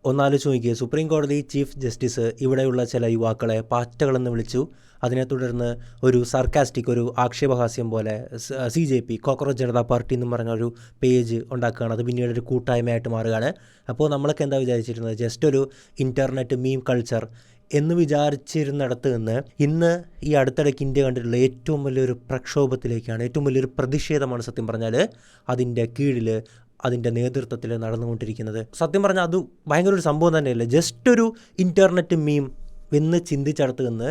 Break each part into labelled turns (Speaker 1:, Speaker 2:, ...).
Speaker 1: ഒന്നാലോചിച്ച് നോക്കിയേ, സുപ്രീം കോടതി chief justice ഇവിടെയുള്ള ചില യുവാക്കളെ പാറ്റകളെന്ന് വിളിച്ചു. അതിനെ തുടർന്ന് ഒരു സർക്കാസ്റ്റിക്, ഒരു ആക്ഷേപഹാസ്യം പോലെ CJP കോക്രോച്ച് ജനതാ പാർട്ടി എന്നും പറഞ്ഞൊരു പേജ് ഉണ്ടാക്കുകയാണ്. അത് പിന്നീട് ഒരു കൂട്ടായ്മയായിട്ട് മാറുകയാണ്. അപ്പോൾ നമ്മളൊക്കെ എന്താ വിചാരിച്ചിരുന്നത്, ജസ്റ്റ് ഒരു ഇൻ്റർനെറ്റ് മീം കൾച്ചർ എന്ന് വിചാരിച്ചിരുന്നിടത്ത് നിന്ന് ഇന്ന് ഈ അടുത്തിടയ്ക്ക് ഇന്ത്യ കണ്ടിട്ടുള്ള ഏറ്റവും വലിയൊരു പ്രക്ഷോഭത്തിലേക്കാണ്, ഏറ്റവും വലിയൊരു പ്രതിഷേധമാണ് സത്യം പറഞ്ഞാൽ അതിൻ്റെ കീഴിൽ, അതിൻ്റെ നേതൃത്വത്തിൽ നടന്നുകൊണ്ടിരിക്കുന്നത്. സത്യം പറഞ്ഞാൽ അത് ഭയങ്കര ഒരു സംഭവം തന്നെയല്ലേ. ജസ്റ്റ് ഒരു ഇൻ്റർനെറ്റ് മീം എന്ന് ചിന്തിച്ചടത്ത് നിന്ന്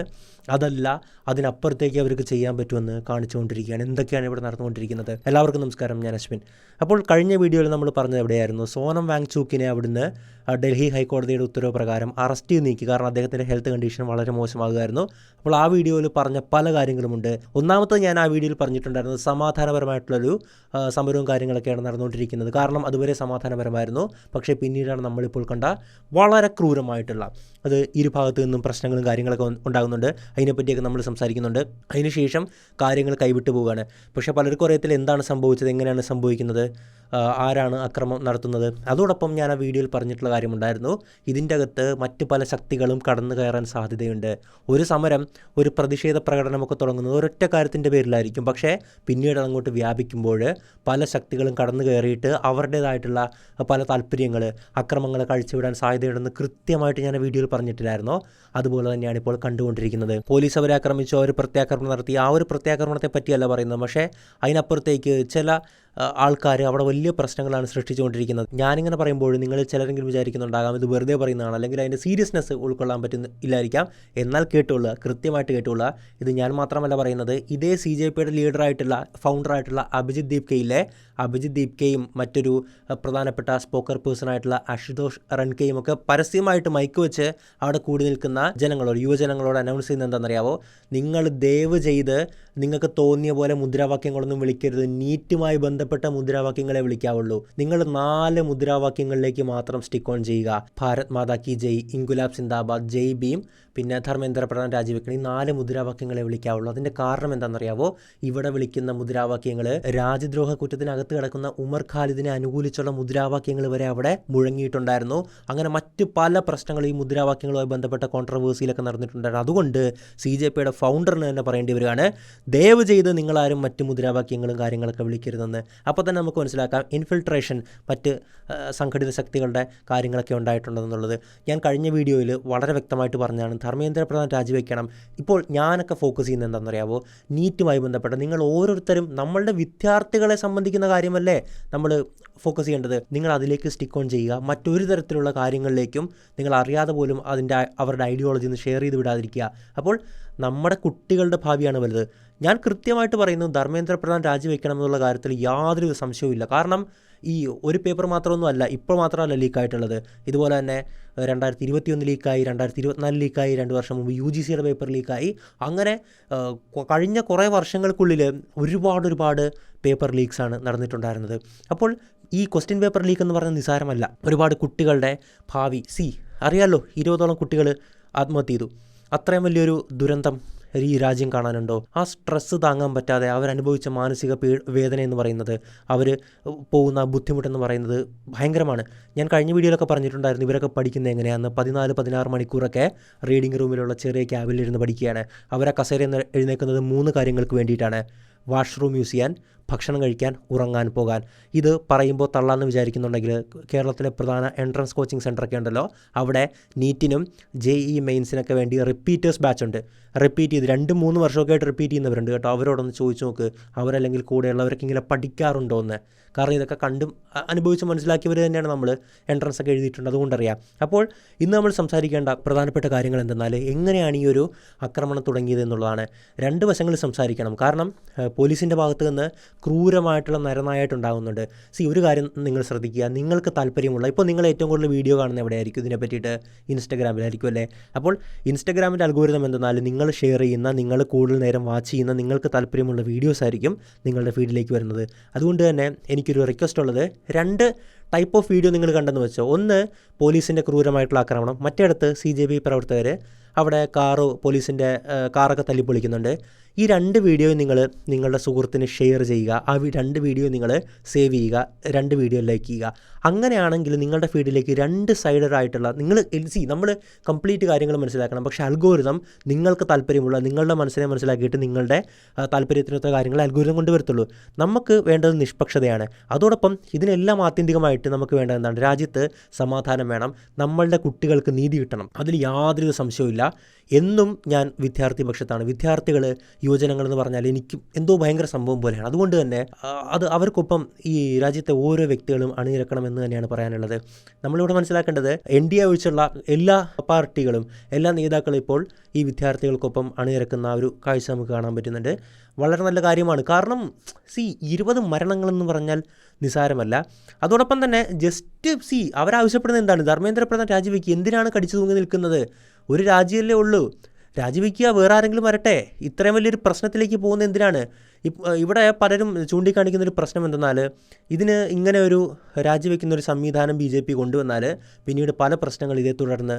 Speaker 1: അതല്ല, അതിനപ്പുറത്തേക്ക് അവർക്ക് ചെയ്യാൻ പറ്റുമെന്ന് കാണിച്ചുകൊണ്ടിരിക്കുകയാണ്. എന്തൊക്കെയാണ് ഇവിടെ നടന്നുകൊണ്ടിരിക്കുന്നത്? എല്ലാവർക്കും നമസ്കാരം, ഞാൻ അശ്വിൻ. അപ്പോൾ കഴിഞ്ഞ വീഡിയോയിൽ നമ്മൾ പറഞ്ഞത് എവിടെയായിരുന്നു, സോനം വാങ്ചൂക്കിനെ അവിടുന്ന് ഡൽഹി ഹൈക്കോടതിയുടെ ഉത്തരവ് പ്രകാരം അറസ്റ്റ് ചെയ്ത് നീക്കി. കാരണം അദ്ദേഹത്തിൻ്റെ ഹെൽത്ത് കണ്ടീഷൻ വളരെ മോശമാകുമായിരുന്നു. അപ്പോൾ ആ വീഡിയോയിൽ പറഞ്ഞ പല കാര്യങ്ങളുമുണ്ട്. ഒന്നാമത്തെ ഞാൻ ആ വീഡിയോയിൽ പറഞ്ഞിട്ടുണ്ടായിരുന്നത് സമാധാനപരമായിട്ടുള്ളൊരു സമരവും കാര്യങ്ങളൊക്കെയാണ് നടന്നുകൊണ്ടിരിക്കുന്നത്. കാരണം അതുവരെ സമാധാനപരമായിരുന്നു. പക്ഷേ പിന്നീടാണ് നമ്മളിപ്പോൾ കണ്ട വളരെ ക്രൂരമായിട്ടുള്ള, അത് ഇരുഭാഗത്തു നിന്നും പ്രശ്നങ്ങളും കാര്യങ്ങളൊക്കെ ഉണ്ടാകുന്നുണ്ട്. അതിനെപ്പറ്റിയൊക്കെ നമ്മൾ സംസാരിക്കുന്നുണ്ട്. അതിനുശേഷം കാര്യങ്ങൾ കൈവിട്ടു പോവുകയാണ്. പക്ഷേ പലർക്കും അറിയത്തില്ല എന്താണ് സംഭവിച്ചത്, എങ്ങനെയാണ് സംഭവിക്കുന്നത്, ആരാണ് അക്രമം നടത്തുന്നത്. അതോടൊപ്പം ഞാൻ ആ വീഡിയോയിൽ പറഞ്ഞിട്ടുള്ള കാര്യമുണ്ടായിരുന്നു, ഇതിൻ്റെ അകത്ത് മറ്റ് പല ശക്തികളും കടന്നു കയറാൻ സാധ്യതയുണ്ട്. ഒരു സമരം, ഒരു പ്രതിഷേധ പ്രകടനമൊക്കെ തുടങ്ങുന്നത് ഒരൊറ്റ കാര്യത്തിൻ്റെ പേരിലായിരിക്കും. പക്ഷേ പിന്നീട് അങ്ങോട്ട് വ്യാപിക്കുമ്പോൾ പല ശക്തികളും കടന്നു കയറിയിട്ട് അവരുടേതായിട്ടുള്ള പല താല്പര്യങ്ങൾ, അക്രമങ്ങൾ കഴിച്ചുവിടാൻ സാധ്യതയുണ്ടെന്ന് കൃത്യമായിട്ട് ഞാൻ ആ വീഡിയോയിൽ പറഞ്ഞിട്ടില്ലായിരുന്നോ? അതുപോലെ തന്നെയാണ് ഇപ്പോൾ കണ്ടുകൊണ്ടിരിക്കുന്നത്. പോലീസ് അവരെ ആക്രമിച്ചു, അവർ പ്രത്യാക്രമണം നടത്തി. ആ ഒരു പ്രത്യാക്രമണത്തെ പറ്റിയല്ല പറയുന്നത്, പക്ഷേ അതിനപ്പുറത്തേക്ക് ചില ആൾക്കാർ അവിടെ വലിയ പ്രശ്നങ്ങളാണ് സൃഷ്ടിച്ചുകൊണ്ടിരിക്കുന്നത്. ഞാനിങ്ങനെ പറയുമ്പോൾ നിങ്ങൾ ചിലരെങ്കിലും വിചാരിക്കുന്നുണ്ടാകാം ഇത് വെറുതെ പറയുന്നതാണ്, അല്ലെങ്കിൽ അതിൻ്റെ സീരിയസ്നെസ് ഉൾക്കൊള്ളാൻ പറ്റുന്നില്ലായിരിക്കാം. എന്നാൽ കേട്ടുകൊള്ളുക, കൃത്യമായിട്ട് കേട്ടുകൊള്ളുക. ഇത് ഞാൻ മാത്രമല്ല പറയുന്നത്, ഇതേ CJPയുടെ ലീഡറായിട്ടുള്ള, ഫൗണ്ടറായിട്ടുള്ള അഭിജിത് ദീപ്കയും മറ്റൊരു പ്രധാനപ്പെട്ട സ്പോക്കർ പേഴ്സണായിട്ടുള്ള അശുതോഷ് റൺകെയും ഒക്കെ പരസ്യമായിട്ട് മൈക്ക് വെച്ച് അവിടെ കൂടി നിൽക്കുന്ന ജനങ്ങളോട്, യുവജനങ്ങളോട് അനൗൺസ് ചെയ്യുന്നത് എന്താണെന്നറിയാവോ? നിങ്ങൾ ദയവ് ചെയ്ത് നിങ്ങൾക്ക് തോന്നിയ പോലെ മുദ്രാവാക്യങ്ങളൊന്നും വിളിക്കരുത്, നീറ്റുമായി ബന്ധപ്പെട്ട മുദ്രാവാക്യങ്ങളെ വിളിക്കാവുള്ളൂ. നിങ്ങൾ 4 മുദ്രാവാക്യങ്ങളിലേക്ക് മാത്രം സ്റ്റിക്ക് ഓൺ ചെയ്യുക. ഭാരത് മാതാ കി ജയ്, ഇൻകുലാബ് സിന്ദാബാദ്, ജയ് ഭീം, പിന്നെ ധർമ്മേന്ദ്ര പ്രധാൻ രാജിവെക്കണം. ഈ 4 മുദ്രാവാക്യങ്ങളെ വിളിക്കാവുള്ളൂ. അതിൻ്റെ കാരണം എന്താണെന്നറിയാവോ? ഇവിടെ വിളിക്കുന്ന മുദ്രാവാക്യങ്ങൾ രാജ്യദ്രോഹ കുറ്റത്തിനകത്ത് കിടക്കുന്ന ഉമർ ഖാലിദിനെ അനുകൂലിച്ചുള്ള മുദ്രാവാക്യങ്ങൾ വരെ അവിടെ മുഴങ്ങിയിട്ടുണ്ടായിരുന്നു. അങ്ങനെ മറ്റ് പല പ്രശ്നങ്ങളും ഈ മുദ്രാവാക്യങ്ങളുമായി ബന്ധപ്പെട്ട കോൺട്രവേഴ്സിയിലൊക്കെ നടന്നിട്ടുണ്ടായിരുന്നു. അതുകൊണ്ട് CJPയുടെ ഫൗണ്ടറിന് തന്നെ പറയേണ്ടി വരികയാണ്, ദയവ് ചെയ്ത് നിങ്ങളാരും മറ്റ് മുദ്രാവാക്യങ്ങളും കാര്യങ്ങളൊക്കെ വിളിക്കരുതെന്ന്. അപ്പോൾ തന്നെ നമുക്ക് മനസ്സിലാക്കാം ഇൻഫിൽട്രേഷൻ, മറ്റ് സംഘടിത ശക്തികളുടെ കാര്യങ്ങളൊക്കെ ഉണ്ടായിട്ടുണ്ടെന്നുള്ളത്. ഞാൻ കഴിഞ്ഞ വീഡിയോയിൽ വളരെ വ്യക്തമായിട്ട് പറഞ്ഞാണ്, ധർമ്മേന്ദ്ര പ്രധാൻ രാജിവെക്കണം. ഇപ്പോൾ ഞാനൊക്കെ ഫോക്കസ് ചെയ്യുന്നത് എന്താണെന്നറിയാവോ? നീറ്റുമായി ബന്ധപ്പെട്ട നിങ്ങൾ ഓരോരുത്തരും, നമ്മളുടെ വിദ്യാർത്ഥികളെ സംബന്ധിക്കുന്ന കാര്യമല്ലേ നമ്മൾ ഫോക്കസ് ചെയ്യേണ്ടത്. നിങ്ങൾ അതിലേക്ക് സ്റ്റിക്ക് ഓൺ ചെയ്യുക. മറ്റൊരു തരത്തിലുള്ള കാര്യങ്ങളിലേക്കും നിങ്ങൾ അറിയാതെ പോലും അവരുടെ ഐഡിയോളജി ഒന്ന് ഷെയർ ചെയ്ത് വിടാതിരിക്കുക. അപ്പോൾ നമ്മുടെ കുട്ടികളുടെ ഭാവിയാണ് വലുത്. ഞാൻ കൃത്യമായിട്ട് പറയുന്നു, ധർമ്മേന്ദ്ര പ്രധാൻ രാജിവെക്കണം എന്നുള്ള കാര്യത്തിൽ യാതൊരു സംശയവുമില്ല. കാരണം ഈ ഒരു പേപ്പർ മാത്രമൊന്നും അല്ല, ഇപ്പോൾ മാത്രമല്ല ലീക്കായിട്ടുള്ളത്. ഇതുപോലെ തന്നെ 2021 ലീക്കായി, 2024 ലീക്കായി, 2 വർഷം മുമ്പ് UGCയുടെ പേപ്പർ ലീക്കായി. അങ്ങനെ കഴിഞ്ഞ കുറേ വർഷങ്ങൾക്കുള്ളിൽ ഒരുപാട് പേപ്പർ ലീക്സാണ് നടന്നിട്ടുണ്ടായിരുന്നത്. അപ്പോൾ ഈ ക്വസ്റ്റ്യൻ പേപ്പർ ലീക്ക് എന്ന് പറയുന്നത് നിസ്സാരമല്ല. ഒരുപാട് കുട്ടികളുടെ ഭാവി, അറിയാമല്ലോ, 20ഓളം കുട്ടികൾ ആത്മഹത്യ ചെയ്തു. അത്രയും വലിയൊരു ദുരന്തം ഈ രാജ്യം കാണാനുണ്ടോ? ആ സ്ട്രെസ്സ് താങ്ങാൻ പറ്റാതെ അവരനുഭവിച്ച മാനസിക വേദന എന്ന് പറയുന്നത്, അവർ പോകുന്ന ബുദ്ധിമുട്ടെന്ന് പറയുന്നത് ഭയങ്കരമാണ്. ഞാൻ കഴിഞ്ഞ വീഡിയോയിലൊക്കെ പറഞ്ഞിട്ടുണ്ടായിരുന്നു, ഇവരൊക്കെ പഠിക്കുന്നത് എങ്ങനെയാണെന്ന്. 14-16 മണിക്കൂറൊക്കെ റീഡിംഗ് റൂമിലുള്ള ചെറിയ ക്യാബിലിരുന്ന് പഠിക്കുകയാണ്. അവരെ കസേരയിൽ എഴുന്നേൽക്കുന്നത് 3 കാര്യങ്ങൾക്ക് വേണ്ടിയിട്ടാണ്: വാഷ്റൂം യൂസ് ചെയ്യാൻ, ഭക്ഷണം കഴിക്കാൻ, ഉറങ്ങാൻ പോകാൻ. ഇത് പറയുമ്പോൾ തള്ളാന്ന് വിചാരിക്കുന്നുണ്ടെങ്കിൽ കേരളത്തിലെ പ്രധാന എൻട്രൻസ് കോച്ചിങ് സെൻ്ററൊക്കെ ഉണ്ടല്ലോ, അവിടെ നീറ്റിനും JEE മെയിൻസിനൊക്കെ വേണ്ടി റിപ്പീറ്റേഴ്സ് ബാച്ച് ഉണ്ട്. റിപ്പീറ്റ് ചെയ്ത് 2-3 വർഷമൊക്കെ ആയിട്ട് റിപ്പീറ്റ് ചെയ്യുന്നവരുണ്ട് കേട്ടോ. അവരോടൊന്ന് ചോദിച്ചു നോക്ക്, അവരല്ലെങ്കിൽ കൂടെയുള്ളവരൊക്കെ ഇങ്ങനെ പഠിക്കാറുണ്ടോ എന്ന്. കാരണം ഇതൊക്കെ കണ്ടും അനുഭവിച്ച് മനസ്സിലാക്കിയവർ തന്നെയാണ് നമ്മൾ. എൻട്രൻസ് ഒക്കെ എഴുതിയിട്ടുണ്ട്, അതുകൊണ്ടറിയാം. അപ്പോൾ ഇന്ന് നമ്മൾ സംസാരിക്കേണ്ട പ്രധാനപ്പെട്ട കാര്യങ്ങൾ എന്തെന്നാൽ, എങ്ങനെയാണ് ഈ ഒരു ആക്രമണം തുടങ്ങിയത് എന്നുള്ളതാണ്. 2 വശങ്ങളിൽ സംസാരിക്കണം. കാരണം പോലീസിൻ്റെ ഭാഗത്ത് നിന്ന് ക്രൂരമായിട്ടുള്ള നരനായിട്ടുണ്ടാകുന്നുണ്ട്. ഒരു കാര്യം നിങ്ങൾ ശ്രദ്ധിക്കുക, നിങ്ങൾക്ക് താല്പര്യമുള്ള, ഇപ്പോൾ നിങ്ങൾ ഏറ്റവും കൂടുതൽ വീഡിയോ കാണുന്നത് എവിടെയായിരിക്കും ഇതിനെ പറ്റിയിട്ട്? ഇൻസ്റ്റഗ്രാമിലായിരിക്കും അല്ലേ? അപ്പോൾ ഇൻസ്റ്റഗ്രാമിൻ്റെ അൽഗോരിതം എന്തെന്നാൽ, നിങ്ങൾ ഷെയർ ചെയ്യുന്ന, നിങ്ങൾ കൂടുതൽ നേരം വാച്ച് ചെയ്യുന്ന, നിങ്ങൾക്ക് താല്പര്യമുള്ള വീഡിയോസ് ആയിരിക്കും നിങ്ങളുടെ ഫീഡിലേക്ക് വരുന്നത്. അതുകൊണ്ട് തന്നെ എനിക്കൊരു റിക്വസ്റ്റ് ഉള്ളത്, 2 ടൈപ്പ് ഓഫ് വീഡിയോ നിങ്ങൾ കണ്ടെന്ന് വെച്ചോ. ഒന്ന്, പോലീസിൻ്റെ ക്രൂരമായിട്ടുള്ള ആക്രമണം. മറ്റേടത്ത് CJP പ്രവർത്തകർ അവിടെ പോലീസിൻ്റെ കാറൊക്കെ തല്ലിപ്പൊളിക്കുന്നുണ്ട്. ഈ 2 വീഡിയോ നിങ്ങൾ നിങ്ങളുടെ സുഹൃത്തിന് ഷെയർ ചെയ്യുക. ആ 2 വീഡിയോ നിങ്ങൾ സേവ് ചെയ്യുക, 2 വീഡിയോ ലൈക്ക് ചെയ്യുക. അങ്ങനെയാണെങ്കിൽ നിങ്ങളുടെ ഫീഡിലേക്ക് 2 സൈഡഡ് ആയിട്ടുള്ള നമ്മൾ കംപ്ലീറ്റ് കാര്യങ്ങൾ മനസ്സിലാക്കണം. പക്ഷേ അൽഗോരിതം നിങ്ങൾക്ക് താല്പര്യമുള്ള നിങ്ങളുടെ മനസ്സിനെ മനസ്സിലാക്കിയിട്ട് നിങ്ങളുടെ താല്പര്യത്തിനൊത്ത കാര്യങ്ങൾ അൽഗോരിതം കൊണ്ടുവരത്തുള്ളൂ. നമുക്ക് വേണ്ടത് നിഷ്പക്ഷതയാണ്. അതോടൊപ്പം ഇതിനെല്ലാം ആത്യന്തികമായിട്ട് നമുക്ക് വേണ്ടത് എന്താണ്? രാജ്യത്ത് സമാധാനം വേണം, നമ്മളുടെ കുട്ടികൾക്ക് നീതി കിട്ടണം. അതിൽ യാതൊരു സംശയവുമില്ല. എന്നും ഞാൻ വിദ്യാർത്ഥി പക്ഷത്താണ്. വിദ്യാർത്ഥികൾ, യുവജനങ്ങളെന്ന് പറഞ്ഞാൽ എനിക്കും എന്തോ ഭയങ്കര സംഭവം പോലെയാണ്. അതുകൊണ്ട് തന്നെ അത് അവർക്കൊപ്പം ഈ രാജ്യത്തെ ഓരോ വ്യക്തികളും അണിനിരക്കണമെന്ന് തന്നെയാണ് പറയാനുള്ളത്. നമ്മളിവിടെ മനസ്സിലാക്കേണ്ടത് NDA ഒഴിച്ചുള്ള എല്ലാ പാർട്ടികളും, എല്ലാ നേതാക്കളും ഇപ്പോൾ ഈ വിദ്യാർത്ഥികൾക്കൊപ്പം അണിനിരക്കുന്ന ഒരു കാഴ്ച നമുക്ക് കാണാൻ പറ്റുന്നുണ്ട്. വളരെ നല്ല കാര്യമാണ്. കാരണം 20 മരണങ്ങളെന്ന് പറഞ്ഞാൽ നിസാരമല്ല. അതോടൊപ്പം തന്നെ ജസ്റ്റ് അവരാവശ്യപ്പെടുന്നത് എന്താണ്? ധർമ്മേന്ദ്ര പ്രധാൻ രാജിവെക്കുക. എന്തിനാണ് കടിച്ചു തൂങ്ങി നിൽക്കുന്നത്? ഒരു രാജ്യമല്ലേ ഉള്ളൂ, രാജിവെക്കുക, വേറെ ആരെങ്കിലും വരട്ടെ. ഇത്രയും വലിയൊരു പ്രശ്നത്തിലേക്ക് പോകുന്നത് എന്തിനാണ്? ഇവിടെ പലരും ചൂണ്ടിക്കാണിക്കുന്നൊരു പ്രശ്നം എന്തെന്നാൽ, ഇതിന് ഇങ്ങനെ ഒരു രാജിവെക്കുന്നൊരു സംവിധാനം BJP കൊണ്ടുവന്നാൽ പിന്നീട് പല പ്രശ്നങ്ങൾ ഇതേ തുടർന്ന്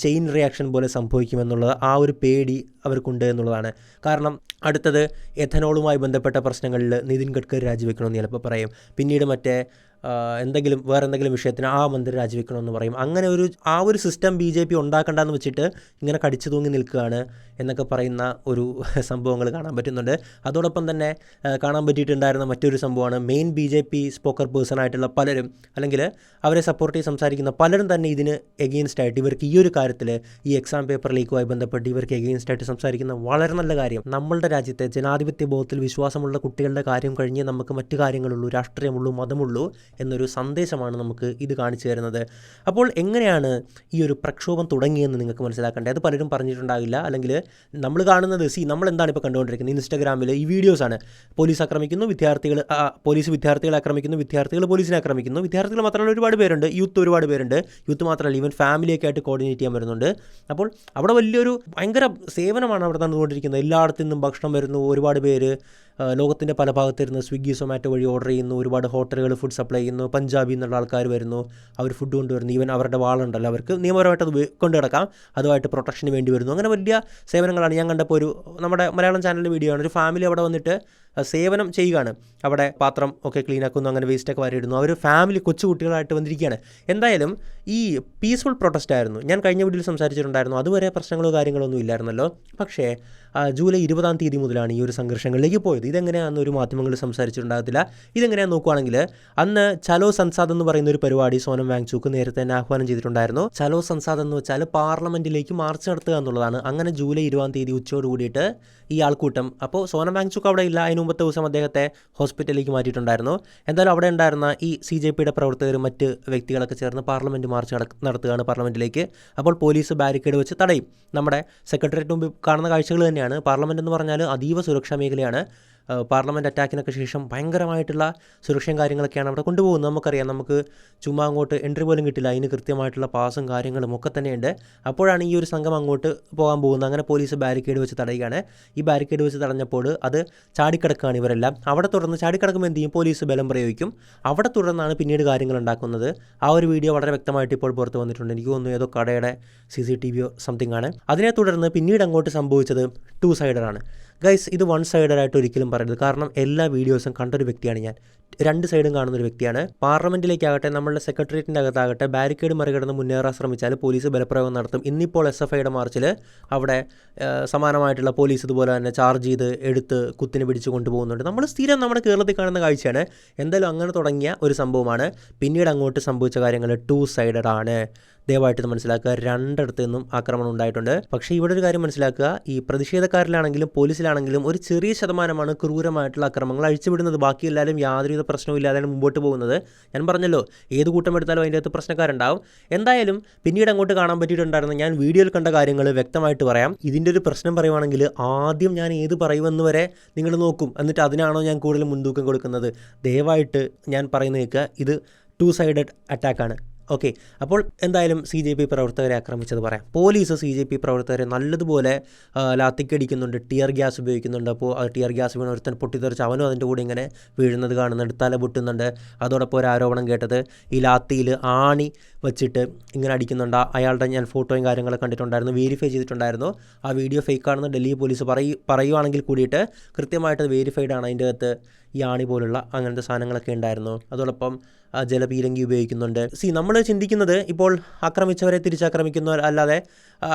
Speaker 1: ചെയിൻ റിയാക്ഷൻ പോലെ സംഭവിക്കുമെന്നുള്ളത് ആ ഒരു പേടി അവർക്കുണ്ട് എന്നുള്ളതാണ്. കാരണം അടുത്തത് എഥനോളുമായി ബന്ധപ്പെട്ട പ്രശ്നങ്ങളിൽ നിതിൻ ഗഡ്കരി രാജിവെക്കണമെന്ന് ചിലപ്പോൾ പറയും. പിന്നീട് വേറെ എന്തെങ്കിലും വിഷയത്തിന് ആ മന്ത്രി രാജിവെക്കണമെന്ന് പറയും. അങ്ങനെ ഒരു സിസ്റ്റം BJP ഉണ്ടാക്കണ്ടെന്ന് വെച്ചിട്ട് ഇങ്ങനെ കടിച്ചു തൂങ്ങി നിൽക്കുകയാണ് എന്നൊക്കെ പറയുന്ന ഒരു സംഭവങ്ങൾ കാണാൻ പറ്റുന്നുണ്ട്. അതോടൊപ്പം തന്നെ കാണാൻ പറ്റിയിട്ടുണ്ടായിരുന്ന മറ്റൊരു സംഭവമാണ് മെയിൻ BJP സ്പോക്കർ പേഴ്സൺ ആയിട്ടുള്ള പലരും, അല്ലെങ്കിൽ അവരെ സപ്പോർട്ട് ചെയ്ത് സംസാരിക്കുന്ന പലരും തന്നെ ഇതിന് എഗെയിൻസ്റ്റ് ആയിട്ട്, ഇവർക്ക് ഈ ഒരു കാര്യത്തിൽ, ഈ എക്സാം പേപ്പർ ലീക്കുമായി ബന്ധപ്പെട്ട് ഇവർക്ക് എഗെയിൻസ്റ്റ് ആയിട്ട് സംസാരിക്കുന്ന വളരെ നല്ല കാര്യം. നമ്മളുടെ രാജ്യത്തെ ജനാധിപത്യ ബോധത്തിൽ വിശ്വാസമുള്ള കുട്ടികളുടെ കാര്യം കഴിഞ്ഞ് നമുക്ക് മറ്റു കാര്യങ്ങളുള്ളൂ, രാഷ്ട്രീയമുള്ളൂ, മതമുള്ളൂ എന്നൊരു സന്ദേശമാണ് നമുക്ക് ഇത് കാണിച്ചു തരുന്നത്. അപ്പോൾ എങ്ങനെയാണ് ഈ ഒരു പ്രക്ഷോഭം തുടങ്ങിയെന്ന് നിങ്ങൾക്ക് മനസ്സിലാക്കേണ്ടത്. അത് പലരും പറഞ്ഞിട്ടുണ്ടാകില്ല. അല്ലെങ്കിൽ നമ്മൾ കാണുന്നത് നമ്മൾ എന്താണ് ഇപ്പോൾ കണ്ടുകൊണ്ടിരിക്കുന്നത്? ഇൻസ്റ്റാഗ്രാമിൽ ഈ വീഡിയോസാണ്. പോലീസ് ആക്രമിക്കുന്നു, പോലീസ് വിദ്യാർത്ഥികളെ ആക്രമിക്കുന്നു, വിദ്യാർത്ഥികൾ പോലീസിനെ ആക്രമിക്കുന്നു. വിദ്യാർത്ഥികൾ മാത്രമല്ല, ഒരുപാട് പേരുണ്ട്, ഒരുപാട് പേരുണ്ട്. യൂത്ത് മാത്രമല്ല, ഈവൻ ഫാമിലിയൊക്കെ ആയിട്ട് കോർഡിനേറ്റ് ചെയ്യാൻ വരുന്നുണ്ട്. അപ്പോൾ അവിടെ വലിയൊരു ഭയങ്കര സേവനമാണ് അവിടെ നടന്നുകൊണ്ടിരിക്കുന്നത്. എല്ലായിടത്തു നിന്നും ഭക്ഷണം വരുന്നു, ഒരുപാട് പേര് ലോകത്തിൻ്റെ പല ഭാഗത്തിരുന്ന് സ്വിഗ്ഗി, സൊമാറ്റോ വഴി ഓർഡർ ചെയ്യുന്നു. ഒരുപാട് ഹോട്ടലുകൾ ഫുഡ് സപ്ലൈ ചെയ്യുന്നു. പഞ്ചാബിൽ നിന്നുള്ള ആൾക്കാർ വരുന്നു, അവർ ഫുഡ് കൊണ്ടുവരുന്നു. ഈവൻ അവരുടെ വാളുണ്ടല്ലോ, അവർക്ക് നിയമപരമായിട്ട് അത് കൊണ്ടു കിടക്കാം, അതുമായിട്ട് പ്രൊട്ടക്ഷന് വേണ്ടി വരുന്നു. അങ്ങനെ വലിയ സേവനങ്ങളാണ്. ഞാൻ കണ്ടപ്പോൾ നമ്മുടെ മലയാളം ചാനലിൻ്റെ വീഡിയോ ആണ്. ഒരു ഫാമിലി അവിടെ വന്നിട്ട് സേവനം ചെയ്യുകയാണ്. അവിടെ പാത്രം ഒക്കെ ക്ലീൻ ആക്കുന്നു, അങ്ങനെ വേസ്റ്റൊക്കെ വാരിയിടുന്നു. അവർ ഫാമിലി കൊച്ചു കുട്ടികളായിട്ട് വന്നിരിക്കുകയാണ്. എന്തായാലും ഈ പീസ്ഫുൾ പ്രൊട്ടസ്റ്റ് ആയിരുന്നു. ഞാൻ കഴിഞ്ഞ വീഡിയോയിൽ സംസാരിച്ചിട്ടുണ്ടായിരുന്നു, അതുവരെ പ്രശ്നങ്ങളോ കാര്യങ്ങളൊന്നും ഇല്ലായിരുന്നല്ലോ. പക്ഷേ ജൂലൈ 20-ാം തീയതി മുതലാണ് ഈ ഒരു സംഘർഷങ്ങളിലേക്ക് പോയത്. ഇതെങ്ങനെയാണെന്ന് ഒരു മാധ്യമങ്ങളിൽ സംസാരിച്ചിട്ടുണ്ടാകത്തില്ല. ഇതെങ്ങനെയാണെന്ന് നോക്കുവാണെങ്കിൽ, അന്ന് ചലോ സൻസാദ് എന്ന് പറയുന്ന ഒരു പരിപാടി സോനം വാങ്ചുക്ക് നേരത്തെ തന്നെ ആഹ്വാനം ചെയ്തിട്ടുണ്ടായിരുന്നു. ചലോ സൻസാദ് എന്ന് വെച്ചാൽ പാർലമെൻറ്റിലേക്ക് മാർച്ച് നടത്തുക എന്നുള്ളതാണ്. അങ്ങനെ ജൂലൈ 20-ാം തീയതി ഉച്ചയോട് കൂടിയിട്ട് ഈ ആൾക്കൂട്ടം, അപ്പോൾ സോനം വാങ്ചുക്ക് അവിടെ ഇല്ല, അതിന് മുമ്പത്തെ ദിവസം അദ്ദേഹത്തെ ഹോസ്പിറ്റലിലേക്ക് മാറ്റിയിട്ടുണ്ടായിരുന്നു. എന്തായാലും അവിടെ ഉണ്ടായിരുന്ന ഈ CJPയുടെ പ്രവർത്തകരും മറ്റ് വ്യക്തികളൊക്കെ ചേർന്ന് പാർലമെൻറ്റ് മാർച്ച് നടത്തുകയാണ് പാർലമെൻറ്റിലേക്ക്. അപ്പോൾ പോലീസ് ബാരിക്കേഡ് വെച്ച് തടയും. നമ്മുടെ സെക്രട്ടേറിയറ്റ് മുമ്പിൽ കാണുന്ന കാഴ്ചകൾ തന്നെയാണ്. പാർലമെൻറ്റ് എന്ന് പറഞ്ഞാൽ അതീവ സുരക്ഷാ മേഖലയാണ്. പാർലമെൻറ്റ് അറ്റാക്കിനൊക്കെ ശേഷം ഭയങ്കരമായിട്ടുള്ള സുരക്ഷയും കാര്യങ്ങളൊക്കെയാണ് അവിടെ കൊണ്ടുപോകുന്നത്. നമുക്കറിയാം, നമുക്ക് ചുമ്മാ അങ്ങോട്ട് എൻട്രി പോലും കിട്ടില്ല. അതിന് കൃത്യമായിട്ടുള്ള പാസും കാര്യങ്ങളും ഒക്കെ തന്നെയുണ്ട്. അപ്പോഴാണ് ഈ ഒരു സംഘം അങ്ങോട്ട് പോകാൻ പോകുന്നത്. അങ്ങനെ പോലീസ് ബാരിക്കേഡ് വെച്ച് തടയുകയാണ്. ഈ ബാരിക്കേഡ് വെച്ച് തടഞ്ഞപ്പോൾ അത് ചാടിക്കിടക്കുകയാണ് ഇവരെല്ലാം. അവിടെ തുടർന്ന് ചാടിക്കിടക്കുമ്പോൾ എന്ത് ചെയ്യും? പോലീസ് ബലം പ്രയോഗിക്കും. അവിടെ തുടർന്നാണ് പിന്നീട് കാര്യങ്ങൾ ഉണ്ടാക്കുന്നത്. ആ ഒരു വീഡിയോ വളരെ വ്യക്തമായിട്ട് ഇപ്പോൾ പുറത്ത് വന്നിട്ടുണ്ട്. എനിക്ക് തോന്നുന്നു ഏതോ കടയുടെ CCTV സംതിങ് ആണ്. അതിനെ തുടർന്ന് പിന്നീട് അങ്ങോട്ട് സംഭവിച്ചത് 2 സൈഡറാണ്. ഗൈസ്, ഇത് 1 സൈഡറായിട്ട് ഒരിക്കലും പറയരുത്. കാരണം എല്ലാ വീഡിയോസും കണ്ടൊരു വ്യക്തിയാണ് ഞാൻ. 2 സൈഡും കാണുന്നൊരു വ്യക്തിയാണ്. പാർലമെൻറ്റിലേക്കാകട്ടെ, നമ്മളുടെ സെക്രട്ടേറിയറ്റിൻ്റെ അകത്താകട്ടെ, ബാരിക്കേഡ് മറികടന്ന് മുന്നേറാൻ ശ്രമിച്ചാൽ പോലീസ് ബലപ്രയോഗം നടത്തും. ഇന്നിപ്പോൾ SFIയുടെ മാർച്ചിൽ അവിടെ സമാനമായിട്ടുള്ള പോലീസ് ഇതുപോലെ തന്നെ ചാർജ് ചെയ്ത് എടുത്ത് കുത്തിന് പിടിച്ച് കൊണ്ടുപോകുന്നുണ്ട്. നമ്മൾ സ്ഥിരം നമ്മുടെ കേരളത്തിൽ കാണുന്ന കാഴ്ചയാണ്. എന്തായാലും അങ്ങനെ തുടങ്ങിയ ഒരു സംഭവമാണ്. പിന്നീട് അങ്ങോട്ട് സംഭവിച്ച കാര്യങ്ങൾ 2 സൈഡഡ് ആണ്. ദയവായിട്ട് ഇത് മനസ്സിലാക്കുക. 2 ഇടത്തു നിന്നും ആക്രമണം ഉണ്ടായിട്ടുണ്ട്. പക്ഷേ ഇവിടെ ഒരു കാര്യം മനസ്സിലാക്കുക, ഈ പ്രതിഷേധക്കാരിലാണെങ്കിലും പോലീസിലാണെങ്കിലും ഒരു ചെറിയ ശതമാനമാണ് ക്രൂരമായിട്ടുള്ള ആക്രമണങ്ങൾ അഴിച്ചുവിടുന്നത്. ബാക്കി എല്ലാവരും യാതൊരുവിധ പ്രശ്നവും ഇല്ലാതെയാണ് മുമ്പോട്ട് പോകുന്നത്. ഞാൻ പറഞ്ഞല്ലോ, ഏത് കൂട്ടം എടുത്താലും അതിൻ്റെ അകത്ത് പ്രശ്നക്കാരുണ്ടാവും. എന്തായാലും പിന്നീട് അങ്ങോട്ട് കാണാൻ പറ്റിയിട്ടുണ്ടായിരുന്നു. ഞാൻ വീഡിയോയിൽ കണ്ട കാര്യങ്ങൾ വ്യക്തമായിട്ട് പറയാം. ഇതിൻ്റെ ഒരു പ്രശ്നം പറയുവാണെങ്കിൽ ആദ്യം ഞാൻ ഏത് പറയുമെന്ന് വരെ നിങ്ങൾ നോക്കും. എന്നിട്ട് അതിനാണോ ഞാൻ കൂടുതൽ മുൻതൂക്കം കൊടുക്കുന്നത്? ദയവായിട്ട് ഞാൻ പറയുന്നത് കേൾക്കുക. ഇത് 2 സൈഡഡ് അറ്റാക്കാണ്. ഓക്കെ, അപ്പോൾ എന്തായാലും CJP പ്രവർത്തകരെ ആക്രമിച്ചത് പറയാം. പോലീസ് CJP പ്രവർത്തകരെ നല്ലതുപോലെ ലാത്തിക്കടിക്കുന്നുണ്ട്, ടിയർ ഗ്യാസ് ഉപയോഗിക്കുന്നുണ്ട്. അപ്പോൾ ആ ടിയർ ഗ്യാസ് വീണ് ഒരുത്തൻ പൊട്ടിത്തെറിച്ച് അവനും അതിൻ്റെ കൂടെ ഇങ്ങനെ വീഴുന്നത് കാണുന്നുണ്ട്, തല പൊട്ടുന്നുണ്ട്. അതോടൊപ്പം ഒരു ആരോപണം കേട്ടത്, ഈ ലാത്തിയിൽ ആണി വച്ചിട്ട് ഇങ്ങനെ അടിക്കുന്നുണ്ട്. അയാളുടെ ഞാൻ ഫോട്ടോയും കാര്യങ്ങളൊക്കെ കണ്ടിട്ടുണ്ടായിരുന്നു, വെരിഫൈ ചെയ്തിട്ടുണ്ടായിരുന്നു. ആ വീഡിയോ ഫേക്കാണെന്ന് ഡൽഹി പോലീസ് പറയുവാണെങ്കിൽ കൂടിയിട്ട് കൃത്യമായിട്ട് വെരിഫൈഡ് ആണ്. അതിൻ്റെ അകത്ത് ഈ ആണി പോലുള്ള അങ്ങനത്തെ സാധനങ്ങളൊക്കെ ഉണ്ടായിരുന്നു. അതോടൊപ്പം ജലപീരങ്കി ഉപയോഗിക്കുന്നുണ്ട്. നമ്മൾ ചിന്തിക്കുന്നത് ഇപ്പോൾ ആക്രമിച്ചവരെ തിരിച്ചാക്രമിക്കുന്നു അല്ലാതെ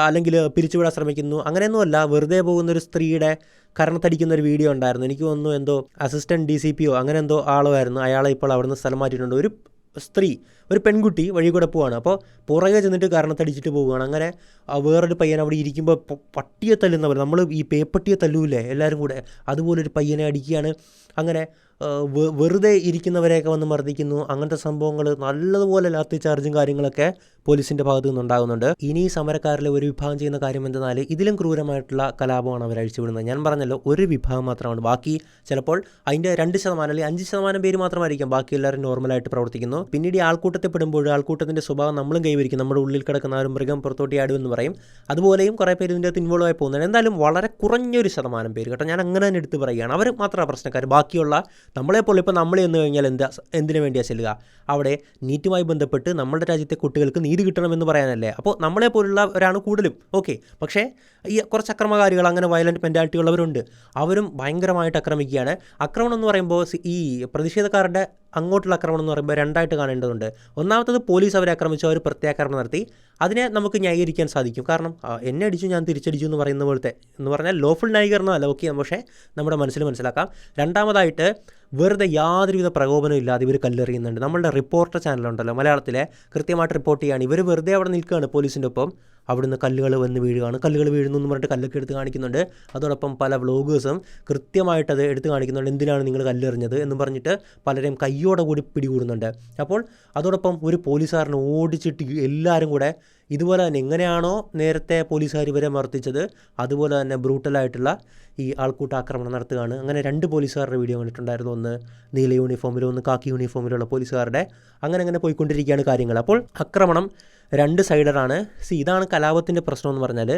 Speaker 1: അല്ലെങ്കിൽ പിരിച്ചുവിടാൻ ശ്രമിക്കുന്നു അങ്ങനെയൊന്നുമല്ല. വെറുതെ പോകുന്നൊരു സ്ത്രീയുടെ കരണത്തടിക്കുന്ന ഒരു വീഡിയോ ഉണ്ടായിരുന്നു. എനിക്ക് തോന്നുന്നു എന്തോ അസിസ്റ്റൻറ്റ് DCPO അങ്ങനെ എന്തോ ആളുമായിരുന്നു. അയാളെ ഇപ്പോൾ അവിടുന്ന് സ്ഥലം മാറ്റിയിട്ടുണ്ട്. ഒരു സ്ത്രീ, ഒരു പെൺകുട്ടി വഴി കൂടെ പോവാണ്. അപ്പോൾ പുറകെ ചെന്നിട്ട് കാരണത്തടിച്ചിട്ട് പോവുകയാണ്. അങ്ങനെ വേറൊരു പയ്യൻ അവിടെ ഇരിക്കുമ്പോൾ പട്ടിയെ തല്ലുന്ന പോലെ, നമ്മൾ ഈ പേപ്പട്ടിയെ തല്ലൂല്ലേ എല്ലാവരും കൂടെ, അതുപോലൊരു പയ്യനെ അടിക്കുകയാണ്. അങ്ങനെ വെറുതെ ഇരിക്കുന്നവരെയൊക്കെ വന്ന് മർദ്ദിക്കുന്നു. അങ്ങനത്തെ സംഭവങ്ങൾ നല്ലതുപോലെ ലാത്തി ചാർജും കാര്യങ്ങളൊക്കെ പോലീസിൻ്റെ ഭാഗത്തു നിന്നുണ്ടാകുന്നുണ്ട്. ഇനി സമരക്കാരിലെ ഒരു വിഭാഗം ചെയ്യുന്ന കാര്യം എന്തെന്നാൽ ഇതിലും ക്രൂരമായിട്ടുള്ള കലാപമാണ് അവർ അഴിച്ചുവിടുന്നത്. ഞാൻ പറഞ്ഞല്ലോ, ഒരു വിഭാഗം മാത്രമാണ്. ബാക്കി ചിലപ്പോൾ അതിൻ്റെ 2% അല്ലെങ്കിൽ 5% പേര് മാത്രമായിരിക്കും. ബാക്കി എല്ലാവരും നോർമലായിട്ട് പ്രവർത്തിക്കുന്നു. പിന്നീട് ഈ ആൾക്കൂട്ടത്തെ പെടുമ്പോൾ ആൾക്കൂട്ടത്തിൻ്റെ സ്വഭാവം നമ്മളും കൈവരിക്കും. നമ്മുടെ ഉള്ളിൽ കിടക്കുന്ന ആ ഒരു മൃഗം പുറത്തോട്ടി ആടുമെന്ന് പറയും. അതുപോലെയും കുറേ പേര് ഇതിൻ്റെ അകത്ത് ഇൻവോൾവ് ആയി പോകുന്നുണ്ട്. എന്തായാലും വളരെ കുറഞ്ഞൊരു ശതമാനം പേര് കേട്ടോ, ഞാൻ അങ്ങനെ തന്നെ എടുത്ത് പറയുകയാണ്. അവർ മാത്രമാണ് പ്രശ്നക്കാർ. ബാക്കിയുള്ള നമ്മളെപ്പോലെ ഇപ്പോൾ നമ്മൾ ചെന്ന് കഴിഞ്ഞാൽ എന്തിനു വേണ്ടിയാണ് ചെല്ലുക? അവിടെ നീറ്റുമായി ബന്ധപ്പെട്ട് നമ്മുടെ രാജ്യത്തെ കുട്ടികൾക്ക് നീതി കിട്ടണമെന്ന് പറയാനല്ലേ. അപ്പോൾ നമ്മളെപ്പോലുള്ളവരാണ് കൂടുതലും. ഓക്കെ, പക്ഷേ ഈ കുറച്ച് അക്രമകാരികൾ, അങ്ങനെ വയലൻറ്റ് മെൻറ്റാലിറ്റി ഉള്ളവരുണ്ട്. അവരും ഭയങ്കരമായിട്ട് ആക്രമിക്കുകയാണ്. ആക്രമണം എന്ന് പറയുമ്പോൾ ഈ പ്രതിഷേധക്കാരുടെ അങ്ങോട്ടുള്ള ആക്രമണം എന്ന് പറയുമ്പോൾ രണ്ടായിട്ട് കാണേണ്ടതുണ്ട്. ഒന്നാമത്തത് പോലീസ് അവരെ ആക്രമിച്ചു, അവർ പ്രത്യാക്രമണം നടത്തി. അതിനെ നമുക്ക് ന്യായീകരിക്കാൻ സാധിക്കും. കാരണം എന്നെ അടിച്ചു ഞാൻ തിരിച്ചടിച്ചു എന്ന് പറയുന്ന പോലത്തെ എന്ന് പറഞ്ഞാൽ ലോഫുൾ ന്യായീകരണമല്ല. ഓക്കെ, പക്ഷേ നമ്മുടെ മനസ്സിലാക്കാം. രണ്ടാമതായിട്ട് വെറുതെ യാതൊരുവിധ പ്രകോപനവും ഇല്ലാതെ ഇവർ കല്ലെറിയുന്നുണ്ട്. നമ്മളുടെ റിപ്പോർട്ടർ ചാനലുണ്ടല്ലോ മലയാളത്തിലെ, കൃത്യമായിട്ട് റിപ്പോർട്ട് ചെയ്യുകയാണ്. ഇവർ വെറുതെ അവിടെ നിൽക്കുകയാണ് പോലീസിൻ്റെ ഒപ്പം. അവിടുന്ന് കല്ലുകൾ വന്ന് വീഴുകയാണ്. കല്ലുകൾ വീഴുന്നു എന്ന് പറഞ്ഞിട്ട് കല്ലൊക്കെ എടുത്ത് കാണിക്കുന്നുണ്ട്. അതോടൊപ്പം പല വ്ളോഗേഴ്സും കൃത്യമായിട്ടത് എടുത്ത് കാണിക്കുന്നുണ്ട്. എന്തിനാണ് നിങ്ങൾ കല്ലെറിഞ്ഞത് എന്ന് പറഞ്ഞിട്ട് പലരെയും കയ്യോടെ കൂടി പിടികൂടുന്നുണ്ട്. അപ്പോൾ അതോടൊപ്പം ഒരു പോലീസുകാരനെ ഓടിച്ചിട്ട് എല്ലാവരും കൂടെ ഇതുപോലെ തന്നെ എങ്ങനെയാണോ നേരത്തെ പോലീസുകാർ ഇവരെ മർദ്ദിച്ചത് അതുപോലെ തന്നെ ബ്രൂട്ടലായിട്ടുള്ള ഈ ആൾക്കൂട്ട ആക്രമണം നടത്തുകയാണ്. അങ്ങനെ 2 പോലീസുകാരുടെ വീഡിയോ കണ്ടിട്ടുണ്ടായിരുന്നു. ഒന്ന് നീല യൂണിഫോമിലും ഒന്ന് കാക്കി യൂണിഫോമിലുള്ള പോലീസുകാരുടെ. അങ്ങനെ പോയിക്കൊണ്ടിരിക്കുകയാണ് കാര്യങ്ങൾ. അപ്പോൾ ആക്രമണം 2 സൈഡറാണ്. ഇതാണ് കലാപത്തിൻ്റെ പ്രശ്നം എന്ന് പറഞ്ഞാൽ,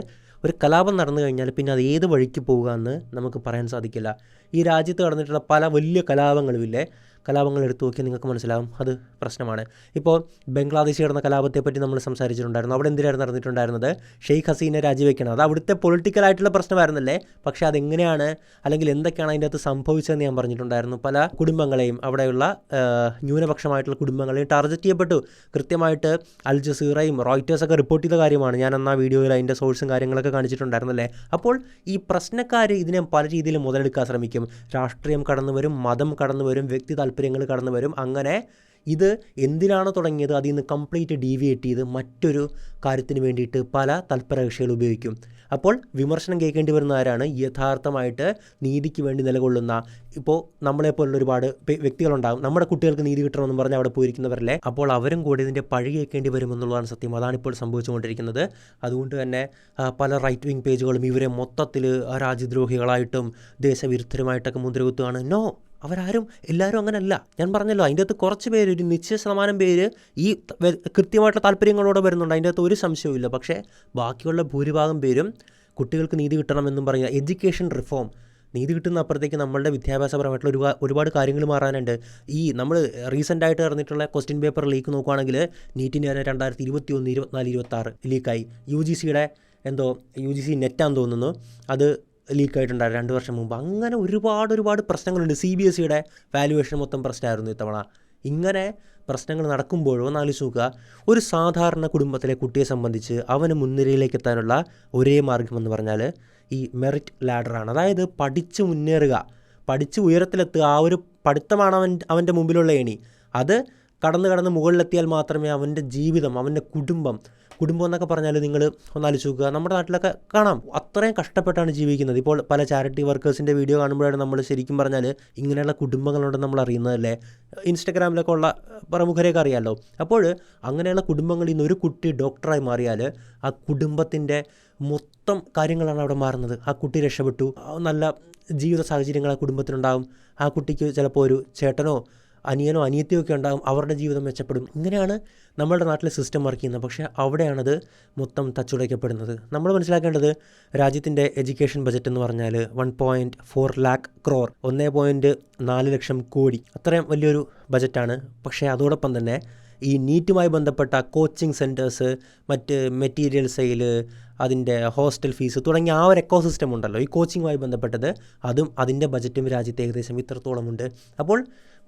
Speaker 1: ഒരു കലാപം നടന്നു കഴിഞ്ഞാൽ പിന്നെ അത് ഏത് വഴിക്ക് പോകുക എന്ന് നമുക്ക് പറയാൻ സാധിക്കില്ല. ഈ രാജ്യത്ത് നടന്നിട്ടുള്ള പല വലിയ കലാപങ്ങളുമില്ലേ, കലാപങ്ങൾ എടുത്തു നോക്കിയാൽ നിങ്ങൾക്ക് മനസ്സിലാകും അത് പ്രശ്നമാണ്. ഇപ്പോൾ ബംഗ്ലാദേശിൽ നടന്ന കലാപത്തെപ്പറ്റി നമ്മൾ സംസാരിച്ചിട്ടുണ്ടായിരുന്നു. അവിടെ എന്തിനായിരുന്നു നടന്നിട്ടുണ്ടായിരുന്നത്? ഷെയ്ഖ് ഹസീനെ രാജിവെക്കണം. അത് അവിടുത്തെ പൊളിറ്റിക്കലായിട്ടുള്ള പ്രശ്നമായിരുന്നല്ലേ. പക്ഷേ അതെങ്ങനെയാണ് അല്ലെങ്കിൽ എന്തൊക്കെയാണ് അതിൻ്റെ അകത്ത് സംഭവിച്ചതെന്ന് ഞാൻ പറഞ്ഞിട്ടുണ്ടായിരുന്നു. പല കുടുംബങ്ങളെയും, അവിടെയുള്ള ന്യൂനപക്ഷമായിട്ടുള്ള കുടുംബങ്ങളെയും ടാർഗറ്റ് ചെയ്യപ്പെട്ടു. കൃത്യമായിട്ട് അൽ ജസീറയും റോയിറ്റേഴ്സൊക്കെ റിപ്പോർട്ട് ചെയ്ത കാര്യമാണ്. ഞാൻ അന്ന് ആ വീഡിയോയിൽ അതിൻ്റെ സോഴ്സും കാര്യങ്ങളൊക്കെ കാണിച്ചിട്ടുണ്ടായിരുന്നല്ലേ. അപ്പോൾ ഈ പ്രശ്നക്കാർ ഇതിനെ പല രീതിയിൽ മുതലെടുക്കാൻ ശ്രമിക്കും. രാഷ്ട്രീയം കടന്നു വരും, മതം കടന്നു വരും, വ്യക്തി താല്പര്യങ്ങൾ കടന്നു വരും. അങ്ങനെ ഇത് എന്തിനാണ് തുടങ്ങിയത് അതിൽ നിന്ന് കംപ്ലീറ്റ് ഡീവിയേറ്റ് ചെയ്ത് മറ്റൊരു കാര്യത്തിന് വേണ്ടിയിട്ട് പല തൽപരകക്ഷികൾ ഉപയോഗിക്കും. അപ്പോൾ വിമർശനം കേൾക്കേണ്ടി വരുന്ന ആരാണ്? യഥാർത്ഥമായിട്ട് നീതിക്ക് വേണ്ടി നിലകൊള്ളുന്ന, ഇപ്പോൾ നമ്മളെപ്പോലുള്ള ഒരുപാട് വ്യക്തികളുണ്ടാകും. നമ്മുടെ കുട്ടികൾക്ക് നീതി കിട്ടണമെന്ന് പറഞ്ഞ് അവിടെ പോയിരിക്കുന്നവരല്ലേ. അപ്പോൾ അവരും കൂടി ഇതിൻ്റെ പഴി കേൾക്കേണ്ടി വരുമെന്നുള്ളതാണ് സത്യം. അതാണിപ്പോൾ സംഭവിച്ചുകൊണ്ടിരിക്കുന്നത്. അതുകൊണ്ട് തന്നെ പല റൈറ്റ് വിങ് പേജുകളും ഇവരെ മൊത്തത്തിൽ രാജ്യദ്രോഹികളായിട്ടും ദേശവിരുദ്ധരുമായിട്ടൊക്കെ മുദ്രകുത്തുകയാണ്. നോ, അവരാരും എല്ലാവരും അങ്ങനെയല്ല. ഞാൻ പറഞ്ഞല്ലോ, അതിൻ്റെ അകത്ത് കുറച്ച് പേര്, ഒരു നിശ്ചയ ശതമാനം പേര് ഈ കൃത്യമായിട്ടുള്ള താല്പര്യങ്ങളോടെ വരുന്നുണ്ട്. അതിൻ്റെ അകത്ത് ഒരു സംശയവുമില്ല. പക്ഷേ ബാക്കിയുള്ള ഭൂരിഭാഗം പേരും കുട്ടികൾക്ക് നീതി കിട്ടണമെന്നും പറയുക, എഡ്യൂക്കേഷൻ റിഫോം, നീതി കിട്ടുന്ന അപ്പുറത്തേക്ക് നമ്മളുടെ വിദ്യാഭ്യാസപരമായിട്ടുള്ള ഒരുപാട് കാര്യങ്ങൾ മാറാനുണ്ട്. ഈ നമ്മൾ റീസെൻ്റായിട്ട് നടന്നിട്ടുള്ള ക്വസ്റ്റ്യൻ പേപ്പർ ലീക്ക് നോക്കുകയാണെങ്കിൽ നീറ്റിൻ്റെ തന്നെ 2021, 24, 26 ലീക്കായി. UGCയുടെ എന്തോ UGC നെറ്റാന്ന് തോന്നുന്നു, അത് ലീക്കായിട്ടുണ്ടായിരുന്നു 2 വർഷം മുമ്പ്. അങ്ങനെ ഒരുപാട് പ്രശ്നങ്ങളുണ്ട്. CBSEയുടെ വാല്യുവേഷൻ മൊത്തം പ്രശ്നമായിരുന്നു ഇത്തവണ. ഇങ്ങനെ പ്രശ്നങ്ങൾ നടക്കുമ്പോഴോ ഒന്ന് ആലോചിച്ച് നോക്കുക, ഒരു സാധാരണ കുടുംബത്തിലെ കുട്ടിയെ സംബന്ധിച്ച് അവന് മുൻനിരയിലേക്ക് എത്താനുള്ള ഒരേ മാർഗ്ഗമെന്ന് പറഞ്ഞാൽ ഈ മെറിറ്റ് ലാഡറാണ്. അതായത് പഠിച്ച് മുന്നേറുക, പഠിച്ച് ഉയരത്തിലെത്തുക. ആ ഒരു പഠിത്തമാണ് അവൻ്റെ മുമ്പിലുള്ള ഏണി. അത് കടന്ന് മുകളിലെത്തിയാൽ മാത്രമേ അവൻ്റെ ജീവിതം, അവൻ്റെ കുടുംബം എന്നൊക്കെ പറഞ്ഞാൽ നിങ്ങൾ ഒന്നാലോചിച്ച് നോക്കുക. നമ്മുടെ നാട്ടിലൊക്കെ കാണാം, അത്രയും കഷ്ടപ്പെട്ടാണ് ജീവിക്കുന്നത്. ഇപ്പോൾ പല ചാരിറ്റി വർക്കേഴ്സിൻ്റെ വീഡിയോ കാണുമ്പോഴാണ് നമ്മൾ ശരിക്കും പറഞ്ഞാൽ ഇങ്ങനെയുള്ള കുടുംബങ്ങളുണ്ടെന്ന് നമ്മൾ അറിയുന്നതല്ലേ. ഇൻസ്റ്റഗ്രാമിലൊക്കെ ഉള്ള പ്രമുഖരെയൊക്കെ അറിയാമല്ലോ. അപ്പോൾ അങ്ങനെയുള്ള കുടുംബങ്ങളിൽ നിന്ന് ഒരു കുട്ടി ഡോക്ടറായി മാറിയാൽ ആ കുടുംബത്തിൻ്റെ മൊത്തം കാര്യങ്ങളാണ് അവിടെ മാറുന്നത്. ആ കുട്ടി രക്ഷപ്പെട്ടു, നല്ല ജീവിത സാഹചര്യങ്ങൾ ആ കുടുംബത്തിനുണ്ടാകും. ആ കുട്ടിക്ക് ചിലപ്പോൾ ഒരു ചേട്ടനോ അനിയനോ അനിയത്തിയോ ഒക്കെ ഉണ്ടാകും, അവരുടെ ജീവിതം മെച്ചപ്പെടും. ഇങ്ങനെയാണ് നമ്മളുടെ നാട്ടിലെ സിസ്റ്റം വർക്ക് ചെയ്യുന്നത്. പക്ഷേ അവിടെയാണത് മൊത്തം തച്ചുടയ്ക്കപ്പെടുന്നത്. നമ്മൾ മനസ്സിലാക്കേണ്ടത്, രാജ്യത്തിൻ്റെ എഡ്യൂക്കേഷൻ ബജറ്റ് എന്ന് പറഞ്ഞാൽ 1.4 lakh crore, 1.4 ലക്ഷം കോടി, അത്രയും വലിയൊരു ബജറ്റാണ്. പക്ഷേ അതോടൊപ്പം തന്നെ ഈ നീറ്റുമായി ബന്ധപ്പെട്ട കോച്ചിങ് സെൻറ്റേഴ്സ്, മറ്റ് മെറ്റീരിയൽ സെയിൽ, അതിൻ്റെ ഹോസ്റ്റൽ ഫീസ് തുടങ്ങിയ ആ ഒരു എക്കോസിസ്റ്റം ഉണ്ടല്ലോ ഈ കോച്ചിങ്ങുമായി ബന്ധപ്പെട്ടത്, അതും അതിൻ്റെ ബജറ്റും രാജ്യത്ത് ഏകദേശം ഇത്രത്തോളമുണ്ട്. അപ്പോൾ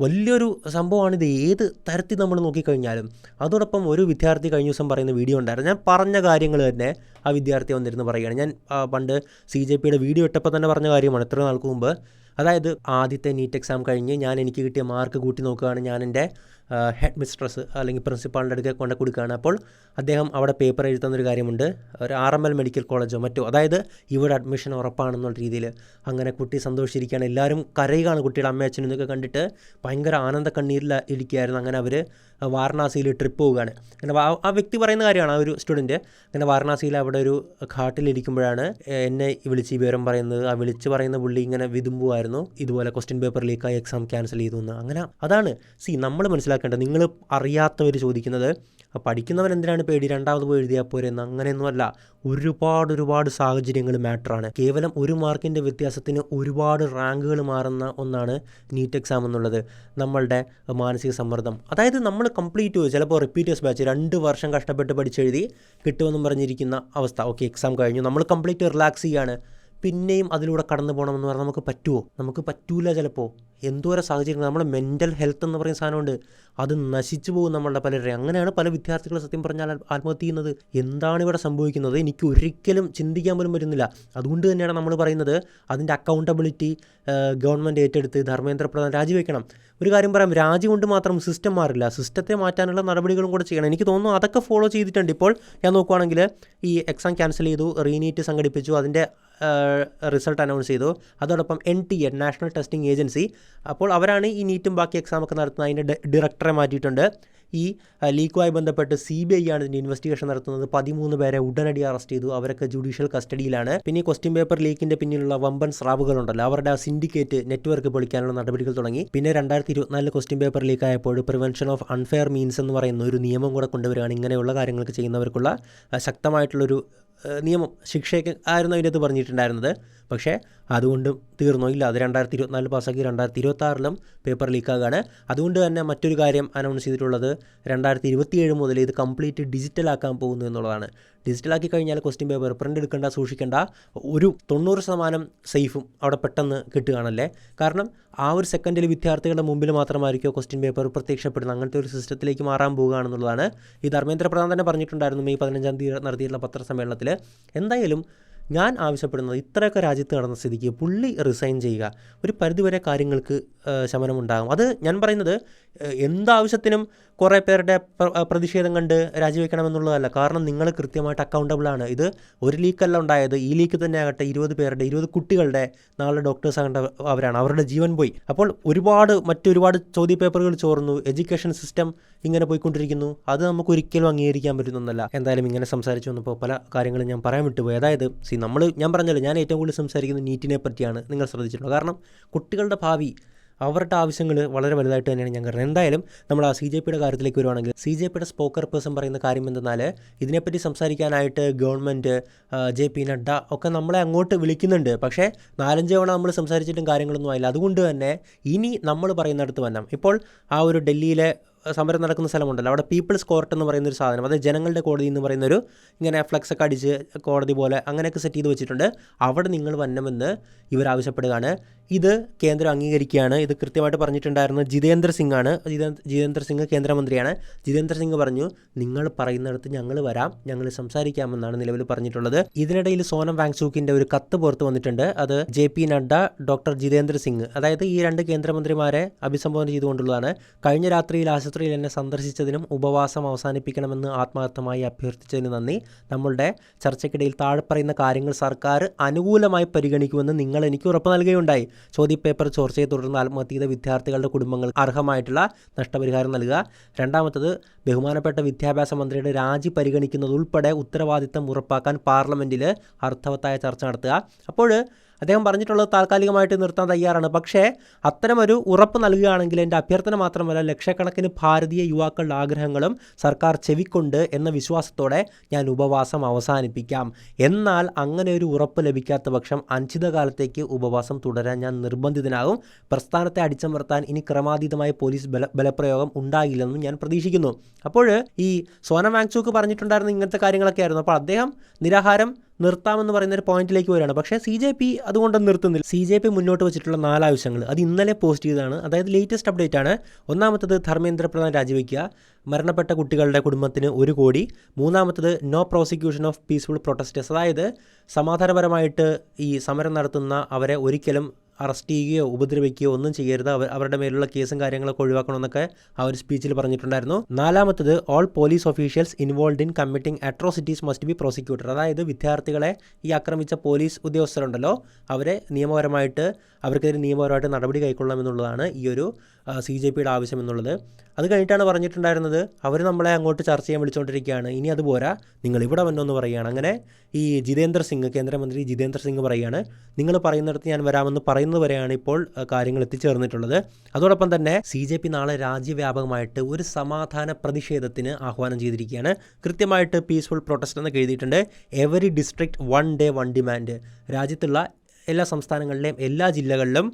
Speaker 1: വലിയൊരു സംഭവമാണിത് ഏത് തരത്തിൽ നമ്മൾ നോക്കിക്കഴിഞ്ഞാലും. അതോടൊപ്പം ഒരു വിദ്യാർത്ഥി കഴിഞ്ഞ ദിവസം പറയുന്ന വീഡിയോ ഉണ്ടായിരുന്നു. ഞാൻ പറഞ്ഞ കാര്യങ്ങൾ തന്നെ ആ വിദ്യാർത്ഥി വന്നിരുന്ന് പറയുകയാണ്. ഞാൻ പണ്ട് CJP വീഡിയോ ഇട്ടപ്പോൾ തന്നെ പറഞ്ഞ കാര്യമാണ് ഇത്ര നാൾക്ക് മുമ്പ്. അതായത് ആദ്യത്തെ നീറ്റ് എക്സാം കഴിഞ്ഞ് എനിക്ക് കിട്ടിയ മാർക്ക് കൂട്ടി നോക്കുകയാണ്. ഞാൻ എൻ്റെ ഹെഡ് മിസ്ട്രസ് അല്ലെങ്കിൽ പ്രിൻസിപ്പാളിൻ്റെ അടുക്കൽ കൊണ്ട് കൊടുക്കുകയാണ്. അപ്പോൾ അദ്ദേഹം അവിടെ പേപ്പർ എഴുതുന്നൊരു കാര്യമുണ്ട്, ഒരു RML മെഡിക്കൽ കോളേജോ മറ്റോ, അതായത് ഇവിടെ അഡ്മിഷൻ ഉറപ്പാണെന്നുള്ള രീതിയിൽ. അങ്ങനെ കുട്ടി സന്തോഷിച്ചിരിക്കുകയാണ്, എല്ലാവരും കരയുകയാണ്. കുട്ടിയുടെ അമ്മയച്ഛനും ഇതൊക്കെ കണ്ടിട്ട് ഭയങ്കര ആനന്ദ കണ്ണീരിൽ ഇരിക്കുകയായിരുന്നു. അങ്ങനെ അവർ വാരണാസിയിൽ ട്രിപ്പ് പോവുകയാണ്. അങ്ങനെ ആ വ്യക്തി പറയുന്ന കാര്യമാണ്, ആ ഒരു സ്റ്റുഡൻറ്റ്. അങ്ങനെ വാരണാസിയിൽ അവിടെ ഒരു ഘാട്ടിലിരിക്കുമ്പോഴാണ് എന്നെ വിളിച്ച് ഈ വിവരം പറയുന്നത്. ആ വിളിച്ച് പറയുന്ന പുള്ളി ഇങ്ങനെ വിതുമ്പുമായിരുന്നു, ഇതുപോലെ ക്വസ്റ്റ്യൻ പേപ്പർ ലീക്കായി എക്സാം ക്യാൻസൽ ചെയ്തു എന്ന്. അങ്ങനെ അതാണ് നമ്മൾ മനസ്സിലാക്കേണ്ടത്. നിങ്ങൾ അറിയാത്തവർ ചോദിക്കുന്നത് പഠിക്കുന്നവൻ എന്തിനാണ് പേടി, രണ്ടാമത് പോയി എഴുതിയാൽ പോരെ എന്ന്. അങ്ങനെയൊന്നുമല്ല. ഒരുപാട് സാഹചര്യങ്ങൾ മാറ്ററാണ്. കേവലം ഒരു മാർക്കിൻ്റെ വ്യത്യാസത്തിന് ഒരുപാട് റാങ്കുകൾ മാറുന്ന ഒന്നാണ് നീറ്റ് എക്സാം എന്നുള്ളത്. നമ്മളുടെ മാനസിക സമ്മർദ്ദം, അതായത് നമ്മൾ കംപ്ലീറ്റ് ചിലപ്പോൾ റിപ്പീറ്റേഴ്സ് ബാച്ച് 2 വർഷം കഷ്ടപ്പെട്ട് പഠിച്ചെഴുതി കിട്ടുമെന്നും പറഞ്ഞിരിക്കുന്ന അവസ്ഥ. ഓക്കെ, എക്സാം കഴിഞ്ഞു, നമ്മൾ കംപ്ലീറ്റ് റിലാക്സ് ചെയ്യാണ്, പിന്നെയും അതിലൂടെ കടന്നു പോകണമെന്ന് പറഞ്ഞാൽ നമുക്ക് പറ്റുമോ? നമുക്ക് പറ്റൂല. ചിലപ്പോൾ എന്തോരം സാഹചര്യങ്ങൾ, നമ്മുടെ മെൻ്റൽ ഹെൽത്ത് എന്ന് പറയുന്ന സാധനമുണ്ട്, അത് നശിച്ചു പോകും നമ്മളുടെ പലരുടെയും. അങ്ങനെയാണ് പല വിദ്യാർത്ഥികൾ സത്യം പറഞ്ഞാൽ ആത്മഹത്യ ചെയ്യുന്നത്. എന്താണ് ഇവിടെ സംഭവിക്കുന്നത് എനിക്ക് ഒരിക്കലും ചിന്തിക്കാൻ പോലും പറ്റുന്നില്ല. അതുകൊണ്ട് തന്നെയാണ് നമ്മൾ പറയുന്നത് അതിൻ്റെ അക്കൗണ്ടബിലിറ്റി ഗവൺമെൻറ് ഏറ്റെടുത്ത് ധർമ്മേന്ദ്ര പ്രധാൻ രാജിവെക്കണം. ഒരു കാര്യം പറയാം, രാജി കൊണ്ട് മാത്രം സിസ്റ്റം മാറില്ല, സിസ്റ്റത്തെ മാറ്റാനുള്ള നടപടികളും കൂടെ ചെയ്യണം. എനിക്ക് തോന്നുന്നു അതൊക്കെ ഫോളോ ചെയ്തിട്ടുണ്ട്. ഇപ്പോൾ ഞാൻ നോക്കുവാണെങ്കിൽ ഈ എക്സാം ക്യാൻസൽ ചെയ്തു, റീനീറ്റ് സംഘടിപ്പിച്ചു, അതിൻ്റെ റിസൾട്ട് അനൗൺസ് ചെയ്തു. അതോടൊപ്പം NTA നാഷണൽ ടെസ്റ്റിംഗ് ഏജൻസി, അപ്പോൾ അവരാണ് ഈ നീറ്റും ബാക്കി എക്സാമൊക്കെ നടത്തുന്നത്. അതിൻ്റെ ഡയറക്ടറെ മാറ്റിയിട്ടുണ്ട്. ഈ ലീക്കുമായി ബന്ധപ്പെട്ട് CBI ആണ് ഇതിൻ്റെ ഇൻവെസ്റ്റിഗേഷൻ നടത്തുന്നത്. 13 പേരെ ഉടനടി അറസ്റ്റ് ചെയ്തു, അവരൊക്കെ ജുഡീഷ്യൽ കസ്റ്റഡിയിലാണ്. പിന്നെ ഈ ക്വസ്റ്റ്യൻ പേപ്പർ ലീക്കിൻ്റെ പിന്നിലുള്ള വമ്പൻ സ്രാവുകളുണ്ടല്ലോ, അവരുടെ ആ സിൻഡിക്കേറ്റ് നെറ്റ്വർക്ക് പൊളിക്കാനുള്ള നടപടികൾ തുടങ്ങി. പിന്നെ 2024 ക്വസ്റ്റ്യൻ പേപ്പർ ലീക്കായപ്പോൾ പ്രിവെൻഷൻ ഓഫ് അൺഫെയർ മീൻസ് എന്ന് പറയുന്ന ഒരു നിയമം കൂടെ കൊണ്ടുവരികയാണ്. ഇങ്ങനെയുള്ള കാര്യങ്ങൾക്ക് ചെയ്യുന്നവർക്കുള്ള ശക്തമായിട്ടുള്ളൊരു നിയമം, ശിക്ഷയൊക്കെ ആയിരുന്നു അതിനകത്ത് പറഞ്ഞിട്ടുണ്ടായിരുന്നത്. പക്ഷേ അതുകൊണ്ടും തീർന്നോ? ഇല്ല, അത് 2024 പാസ്സാക്കി 2026 പേപ്പർ ലീക്കാകാണ്. അതുകൊണ്ട് തന്നെ മറ്റൊരു കാര്യം അനൗൺസ് ചെയ്തിട്ടുള്ളത് 2027 മുതൽ ഇത് കംപ്ലീറ്റ് ഡിജിറ്റലാക്കാൻ പോകുന്നു എന്നുള്ളതാണ്. ഡിജിറ്റലാക്കി കഴിഞ്ഞാൽ ക്വസ്റ്റ്യൻ പേപ്പർ പ്രിൻ്റ് എടുക്കേണ്ട, സൂക്ഷിക്കേണ്ട, ഒരു 90% സേഫും അവിടെ പെട്ടെന്ന് കിട്ടുകയാണല്ലേ. കാരണം ആ ഒരു സെക്കൻഡിൽ വിദ്യാർത്ഥികളുടെ മുമ്പിൽ മാത്രമായിരിക്കും ക്വസ്റ്റ്യൻ പേപ്പർ പ്രത്യക്ഷപ്പെടുന്നത്. അങ്ങനത്തെ ഒരു സിസ്റ്റത്തിലേക്ക് മാറാൻ പോകുകയാണെന്നുള്ളതാണ്. ഈ ധർമ്മേന്ദ്ര പ്രധാൻ തന്നെ പറഞ്ഞിട്ടുണ്ടായിരുന്നു മെയ് 15 തീയതി നടത്തിയിട്ടുള്ള പത്രസമ്മേളനത്തിൽ. എന്തായാലും ഞാൻ ആവശ്യപ്പെടുന്നത്, ഇത്രയൊക്കെ രാജ്യത്ത് നടന്ന സ്ഥിതിക്ക് പുള്ളി റിസൈൻ ചെയ്യുക. ഒരു പരിധിവരെ കാര്യങ്ങൾക്ക് ശമനമുണ്ടാകും. അത് ഞാൻ പറയുന്നത് എന്താവശ്യത്തിനും കുറേ പേരുടെ പ്രതിഷേധം കണ്ട് രാജിവെക്കണമെന്നുള്ളതല്ല. കാരണം നിങ്ങൾ കൃത്യമായിട്ട് അക്കൗണ്ടബിളാണ്. ഇത് ഒരു ലീക്കല്ല ഉണ്ടായത്, ഈ ലീക്ക് തന്നെ ആകട്ടെ 20 കുട്ടികളുടെ നാളെ ഡോക്ടേഴ്സ് ആകേണ്ട അവരാണ്, അവരുടെ ജീവൻ പോയി. അപ്പോൾ മറ്റൊരുപാട് ചോദ്യപേപ്പറുകൾ ചോർന്നു, എഡ്യൂക്കേഷൻ സിസ്റ്റം ഇങ്ങനെ പോയിക്കൊണ്ടിരിക്കുന്നു. അത് നമുക്ക് ഒരിക്കലും അംഗീകരിക്കാൻ പറ്റുന്നൊന്നല്ല. എന്തായാലും ഇങ്ങനെ സംസാരിച്ചു വന്നപ്പോൾ പല കാര്യങ്ങളും ഞാൻ പറയാൻ വിട്ടുപോയി. അതായത് ഞാൻ പറഞ്ഞല്ലോ, ഞാൻ ഏറ്റവും കൂടുതൽ സംസാരിക്കുന്നത് നീറ്റിനെ പറ്റിയാണ്. നിങ്ങൾ ശ്രദ്ധിച്ചിട്ടുണ്ടോ? കാരണം കുട്ടികളുടെ ഭാവി, അവരുടെ ആവശ്യങ്ങൾ വളരെ വലുതായിട്ട് തന്നെയാണ് ഞാൻ കരുതുന്നത്. എന്തായാലും നമ്മൾ ആ CJP കാര്യത്തിലേക്ക് വരുവാണെങ്കിൽ, CJP സ്പോക്കർ പേഴ്സൺ പറയുന്ന കാര്യം എന്തെന്നാൽ, ഇതിനെപ്പറ്റി സംസാരിക്കാനായിട്ട് ഗവൺമെൻറ്, JP നഡ്ഡ ഒക്കെ നമ്മളെ അങ്ങോട്ട് വിളിക്കുന്നുണ്ട്. പക്ഷേ 4-5 തവണ നമ്മൾ സംസാരിച്ചിട്ടും കാര്യങ്ങളൊന്നും ആയില്ല. അതുകൊണ്ട് തന്നെ ഇനി നമ്മൾ പറയുന്നിടത്ത് വരണം. ഇപ്പോൾ ആ ഒരു ഡൽഹിയിലെ സമരം നടക്കുന്ന സ്ഥലമുണ്ടല്ലോ, അവിടെ പീപ്പിൾസ് കോർട്ട് എന്ന് പറയുന്നൊരു സാധനം, അതായത് ജനങ്ങളുടെ കോടതി എന്ന് പറയുന്നൊരു ഇങ്ങനെ ഫ്ലക്സൊക്കെ അടിച്ച് കോടതി പോലെ അങ്ങനെയൊക്കെ സെറ്റ് ചെയ്ത് വെച്ചിട്ടുണ്ട്. അവിടെ നിങ്ങൾ വരണമെന്ന് ഇവരാവശ്യപ്പെടുകയാണ്. ഇത് കേന്ദ്രം അംഗീകരിക്കുകയാണ്. ഇത് കൃത്യമായിട്ട് പറഞ്ഞിട്ടുണ്ടായിരുന്ന ജിതേന്ദ്ര സിംഗ് ആണ്. ജിതേന്ദ്ര സിംഗ് കേന്ദ്രമന്ത്രിയാണ്. ജിതേന്ദ്ര സിംഗ് പറഞ്ഞു, നിങ്ങൾ പറയുന്നിടത്ത് ഞങ്ങൾ വരാം, ഞങ്ങൾ സംസാരിക്കാമെന്നാണ് നിലവിൽ പറഞ്ഞിട്ടുള്ളത്. ഇതിനിടയിൽ സോനം വാങ്ചുക്കിൻ്റെ ഒരു കത്ത് പുറത്ത് വന്നിട്ടുണ്ട്. അത് JP നഡ്ഡ, ഡോക്ടർ ജിതേന്ദ്ര സിംഗ്, അതായത് ഈ 2 കേന്ദ്രമന്ത്രിമാരെ അഭിസംബോധന ചെയ്തുകൊണ്ടുള്ളതാണ്. കഴിഞ്ഞ രാത്രിയിൽ ആശുപത്രിയിൽ എന്നെ സന്ദർശിച്ചതിനും ഉപവാസം അവസാനിപ്പിക്കണമെന്ന് ആത്മാർത്ഥമായി അഭ്യർത്ഥിച്ചതിന് നന്ദി. നമ്മളുടെ ചർച്ചയ്ക്കിടയിൽ താഴെ പറയുന്ന കാര്യങ്ങൾ സർക്കാർ അനുകൂലമായി പരിഗണിക്കുമെന്ന് നിങ്ങൾ എനിക്ക് ഉറപ്പ് നൽകുകയുണ്ടായി. ചോദ്യപേപ്പർ ചോർച്ചയെ തുടർന്ന് ആത്മഹത്യ ചെയ്ത വിദ്യാർത്ഥികളുടെ കുടുംബങ്ങൾ അർഹമായിട്ടുള്ള നഷ്ടപരിഹാരം നൽകുക. രണ്ടാമത്തത്, ബഹുമാനപ്പെട്ട വിദ്യാഭ്യാസ മന്ത്രിയുടെ രാജി പരിഗണിക്കുന്നതുൾപ്പെടെ ഉത്തരവാദിത്തം ഉറപ്പാക്കാൻ പാർലമെൻറ്റിൽ അർത്ഥവത്തായ ചർച്ച നടത്തുക. അപ്പോൾ അദ്ദേഹം പറഞ്ഞിട്ടുള്ളത് താൽക്കാലികമായിട്ട് നിർത്താൻ തയ്യാറാണ്. പക്ഷേ അത്തരമൊരു ഉറപ്പ് നൽകുകയാണെങ്കിൽ എൻ്റെ അഭ്യർത്ഥന മാത്രമല്ല, ലക്ഷക്കണക്കിന് ഭാരതീയ യുവാക്കളുടെ ആഗ്രഹങ്ങളും സർക്കാർ ചെവിക്കൊണ്ട് എന്ന വിശ്വാസത്തോടെ ഞാൻ ഉപവാസം അവസാനിപ്പിക്കാം. എന്നാൽ അങ്ങനെ ഒരു ഉറപ്പ് ലഭിക്കാത്ത പക്ഷം അനിശ്ചിതകാലത്തേക്ക് ഉപവാസം തുടരാൻ ഞാൻ നിർബന്ധിതനാകും. പ്രസ്ഥാനത്തെ അടിച്ചമർത്താൻ ഇനി ക്രമാതീതമായ പോലീസ് ബലപ്രയോഗം ഉണ്ടാകില്ലെന്നും ഞാൻ പ്രതീക്ഷിക്കുന്നു. അപ്പോൾ ഈ സോനം വാങ്ചുക്ക് പറഞ്ഞിട്ടുണ്ടായിരുന്ന ഇങ്ങനത്തെ കാര്യങ്ങളൊക്കെ ആയിരുന്നു. അപ്പോൾ അദ്ദേഹം നിരാഹാരം നിർത്താമെന്ന് പറയുന്ന ഒരു പോയിന്റിലേക്ക് വരികയാണ്. പക്ഷേ CJP അതുകൊണ്ടൊന്നും നിർത്തുന്നില്ല. CJP മുന്നോട്ട് വെച്ചിട്ടുള്ള 4 ആവശ്യങ്ങൾ അത് ഇന്നലെ പോസ്റ്റ് ചെയ്തതാണ്. അതായത് ലേറ്റസ്റ്റ് അപ്ഡേറ്റ് ആണ്. ഒന്നാമത്തത് ധർമ്മേന്ദ്ര പ്രധാൻ രാജിവെക്കുക, മരണപ്പെട്ട കുട്ടികളുടെ കുടുംബത്തിന് 1 കോടി. മൂന്നാമത്തത് no prosecution of peaceful protesters, അതായത് സമാധാനപരമായിട്ട് ഈ സമരം നടത്തുന്ന അവരെ ഒരിക്കലും അറസ്റ്റ് ചെയ്യുകയോ ഉപദ്രവിക്കുകയോ ഒന്നും ചെയ്യരുത്, അവരുടെ മേലുള്ള കേസും കാര്യങ്ങളൊക്കെ ഒഴിവാക്കണമെന്നൊക്കെ ആ ഒരു സ്പീച്ചിൽ പറഞ്ഞിട്ടുണ്ടായിരുന്നു. നാലാമത്തത് all police officials involve in committing atrocities must be prosecuted, അതായത് വിദ്യാർത്ഥികളെ ഈ ആക്രമിച്ച പോലീസ് ഉദ്യോഗസ്ഥരുണ്ടല്ലോ അവരെ അവർക്കെതിരെ നിയമപരമായിട്ട് നടപടി കൈക്കൊള്ളണമെന്നുള്ളതാണ് ഈ ഒരു CJPയുടെ ആവശ്യം എന്നുള്ളത്. അത് കഴിഞ്ഞിട്ടാണ് പറഞ്ഞിട്ടുണ്ടായിരുന്നത് അവർ നമ്മളെ അങ്ങോട്ട് ചർച്ച ചെയ്യാൻ വിളിച്ചുകൊണ്ടിരിക്കുകയാണ്, ഇനി അതുപോരാ നിങ്ങൾ ഇവിടെ വന്നോന്ന് പറയുകയാണ്. അങ്ങനെ ഈ കേന്ദ്രമന്ത്രി ജിതേന്ദ്ര സിംഗ് പറയുകയാണ്, നിങ്ങൾ പറയുന്നിടത്ത് ഞാൻ വരാമെന്ന് പറയുന്നത് വരെയാണ് ഇപ്പോൾ കാര്യങ്ങൾ എത്തിച്ചേർന്നിട്ടുള്ളത്. അതോടൊപ്പം തന്നെ CJP നാളെ രാജ്യവ്യാപകമായിട്ട് ഒരു സമാധാന പ്രതിഷേധത്തിന് ആഹ്വാനം ചെയ്തിരിക്കുകയാണ്. കൃത്യമായിട്ട് പീസ്ഫുൾ പ്രൊട്ടസ്റ്റ് എന്ന് എഴുതിയിട്ടുണ്ട്. Every district 1 day 1 demand. രാജ്യത്തുള്ള എല്ലാ സംസ്ഥാനങ്ങളിലെയും എല്ലാ ജില്ലകളിലും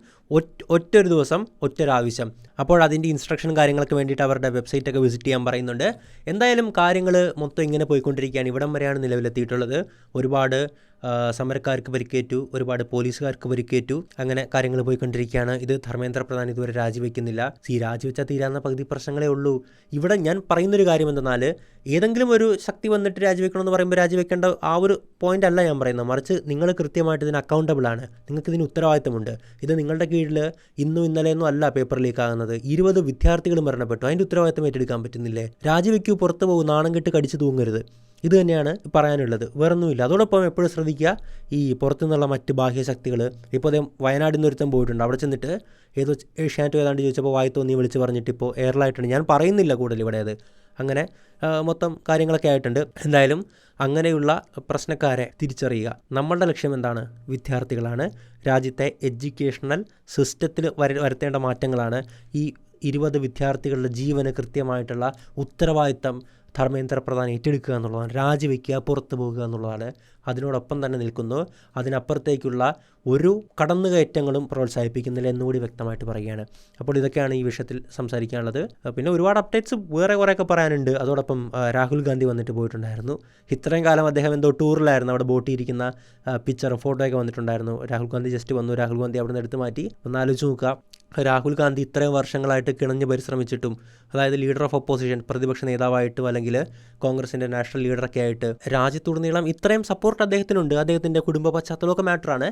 Speaker 1: ഒറ്റൊരു ദിവസം ഒറ്റൊരാവശ്യം. അപ്പോൾ അതിൻ്റെ ഇൻസ്ട്രക്ഷനും കാര്യങ്ങളൊക്കെ വേണ്ടിയിട്ട് അവരുടെ വെബ്സൈറ്റൊക്കെ വിസിറ്റ് ചെയ്യാൻ പറയുന്നുണ്ട്. എന്തായാലും കാര്യങ്ങൾ മൊത്തം ഇങ്ങനെ പോയിക്കൊണ്ടിരിക്കുകയാണ്. ഇവിടം വരെയാണ് നിലവിലെത്തിയിട്ടുള്ളത്. ഒരുപാട് സമരക്കാർക്ക് പരിക്കേറ്റു, ഒരുപാട് പോലീസുകാർക്ക് പരിക്കേറ്റു, അങ്ങനെ കാര്യങ്ങൾ പോയിക്കൊണ്ടിരിക്കുകയാണ്. ഇത് ധർമ്മേന്ദ്ര പ്രധാൻ ഇതുവരെ രാജിവെക്കുന്നില്ല. രാജിവെച്ചാൽ തീരാവുന്ന പകുതി പ്രശ്നങ്ങളേ ഉള്ളൂ. ഇവിടെ ഞാൻ പറയുന്നൊരു കാര്യം എന്തെന്നാൽ, ഏതെങ്കിലും ഒരു ശക്തി വന്നിട്ട് രാജിവെക്കണമെന്ന് പറയുമ്പോൾ രാജിവെക്കേണ്ട ആ ഒരു പോയിന്റ് അല്ല ഞാൻ പറയുന്നത്. മറിച്ച് നിങ്ങൾ കൃത്യമായിട്ട് ഇതിന് അക്കൗണ്ടബിൾ ആണ്, നിങ്ങൾക്ക് ഇതിന് ഉത്തരവാദിത്തമുണ്ട്. ഇത് നിങ്ങളുടെ കീഴിൽ ഇന്നും ഇന്നലെയൊന്നും അല്ല പേപ്പർ ലീക്ക് ആകുന്നത്. 20 വിദ്യാർത്ഥികൾ മരണപ്പെട്ടു, അതിൻ്റെ ഉത്തരവാദിത്തം ഏറ്റെടുക്കാൻ പറ്റുന്നില്ലേ? രാജിവെക്കൂ, പുറത്ത് പോകും, നാണം കെട്ട് കടിച്ചു തൂങ്ങരുത്. ഇത് തന്നെയാണ് പറയാനുള്ളത്, വേറൊന്നുമില്ല. അതോടൊപ്പം എപ്പോഴും ശ്രദ്ധിക്കുക, ഈ പുറത്തുനിന്നുള്ള മറ്റ് ബാഹ്യശക്തികൾ. ഇപ്പോൾ വയനാടിൽ നിന്ന് ഒരുത്തം പോയിട്ടുണ്ട്, അവിടെ ചെന്നിട്ട് ഏതോ ഏഷ്യാനെറ്റ് ഏതാണ്ട് ചോദിച്ചപ്പോൾ വായി തോന്നി വിളിച്ച് പറഞ്ഞിട്ട് ഇപ്പോൾ എയർലൈറ്റാണ്, ഞാൻ പറയുന്നില്ല കൂടുതൽ ഇവിടെ. അത് അങ്ങനെ മൊത്തം കാര്യങ്ങളൊക്കെ ആയിട്ടുണ്ട്. എന്തായാലും അങ്ങനെയുള്ള പ്രശ്നക്കാരെ തിരിച്ചറിയുക. നമ്മളുടെ ലക്ഷ്യം എന്താണ്? വിദ്യാർത്ഥികളാണ്. രാജ്യത്തെ എഡ്യൂക്കേഷണൽ സിസ്റ്റത്തിൽ വരുത്തേണ്ട മാറ്റങ്ങളാണ്. ഈ 20 വിദ്യാർത്ഥികളുടെ ജീവന് കൃത്യമായിട്ടുള്ള ഉത്തരവാദിത്തം ധർമ്മേന്ദ്ര പ്രധാൻ ഏറ്റെടുക്കുക എന്നുള്ളതാണ്. രാജിവെക്കുക, പുറത്തു പോകുക എന്നുള്ളതാണ്. അതിനോടൊപ്പം തന്നെ നിൽക്കുന്നു. അതിനപ്പുറത്തേക്കുള്ള ഒരു കടന്നുകയറ്റങ്ങളും പ്രോത്സാഹിപ്പിക്കുന്നില്ല എന്നുകൂടി വ്യക്തമായിട്ട് പറയുകയാണ്. അപ്പോൾ ഇതൊക്കെയാണ് ഈ വിഷയത്തിൽ സംസാരിക്കാനുള്ളത്. പിന്നെ ഒരുപാട് അപ്ഡേറ്റ്സ് വേറെ കുറേയൊക്കെ പറയാനുണ്ട്. അതോടൊപ്പം രാഹുൽ ഗാന്ധി വന്നിട്ട് പോയിട്ടുണ്ടായിരുന്നു. ഇത്രയും കാലം അദ്ദേഹം എന്തോ ടൂറിലായിരുന്നു. അവിടെ ബോട്ടിയിരിക്കുന്ന പിക്ചറും ഫോട്ടോയൊക്കെ വന്നിട്ടുണ്ടായിരുന്നു. രാഹുൽ ഗാന്ധി ജസ്റ്റ് വന്നു, രാഹുൽ ഗാന്ധി അവിടെ നിന്ന് എടുത്ത് മാറ്റി. ഒന്നാലോചിച്ച് നോക്കുക, രാഹുൽ ഗാന്ധി ഇത്രയും വർഷങ്ങളായിട്ട് കിണഞ്ഞ് പരിശ്രമിച്ചിട്ടും, അതായത് ലീഡർ ഓഫ് ഒപ്പോസിഷൻ, പ്രതിപക്ഷ നേതാവായിട്ടും അല്ലെങ്കിൽ കോൺഗ്രസിൻ്റെ നാഷണൽ ലീഡറൊക്കെ ആയിട്ട് രാജ്യത്തുടനീളം ഇത്രയും സപ്പോർട്ട് അദ്ദേഹത്തിനുണ്ട്. അദ്ദേഹത്തിൻ്റെ കുടുംബ പശ്ചാത്തലമൊക്കെ മാറ്ററാണ്.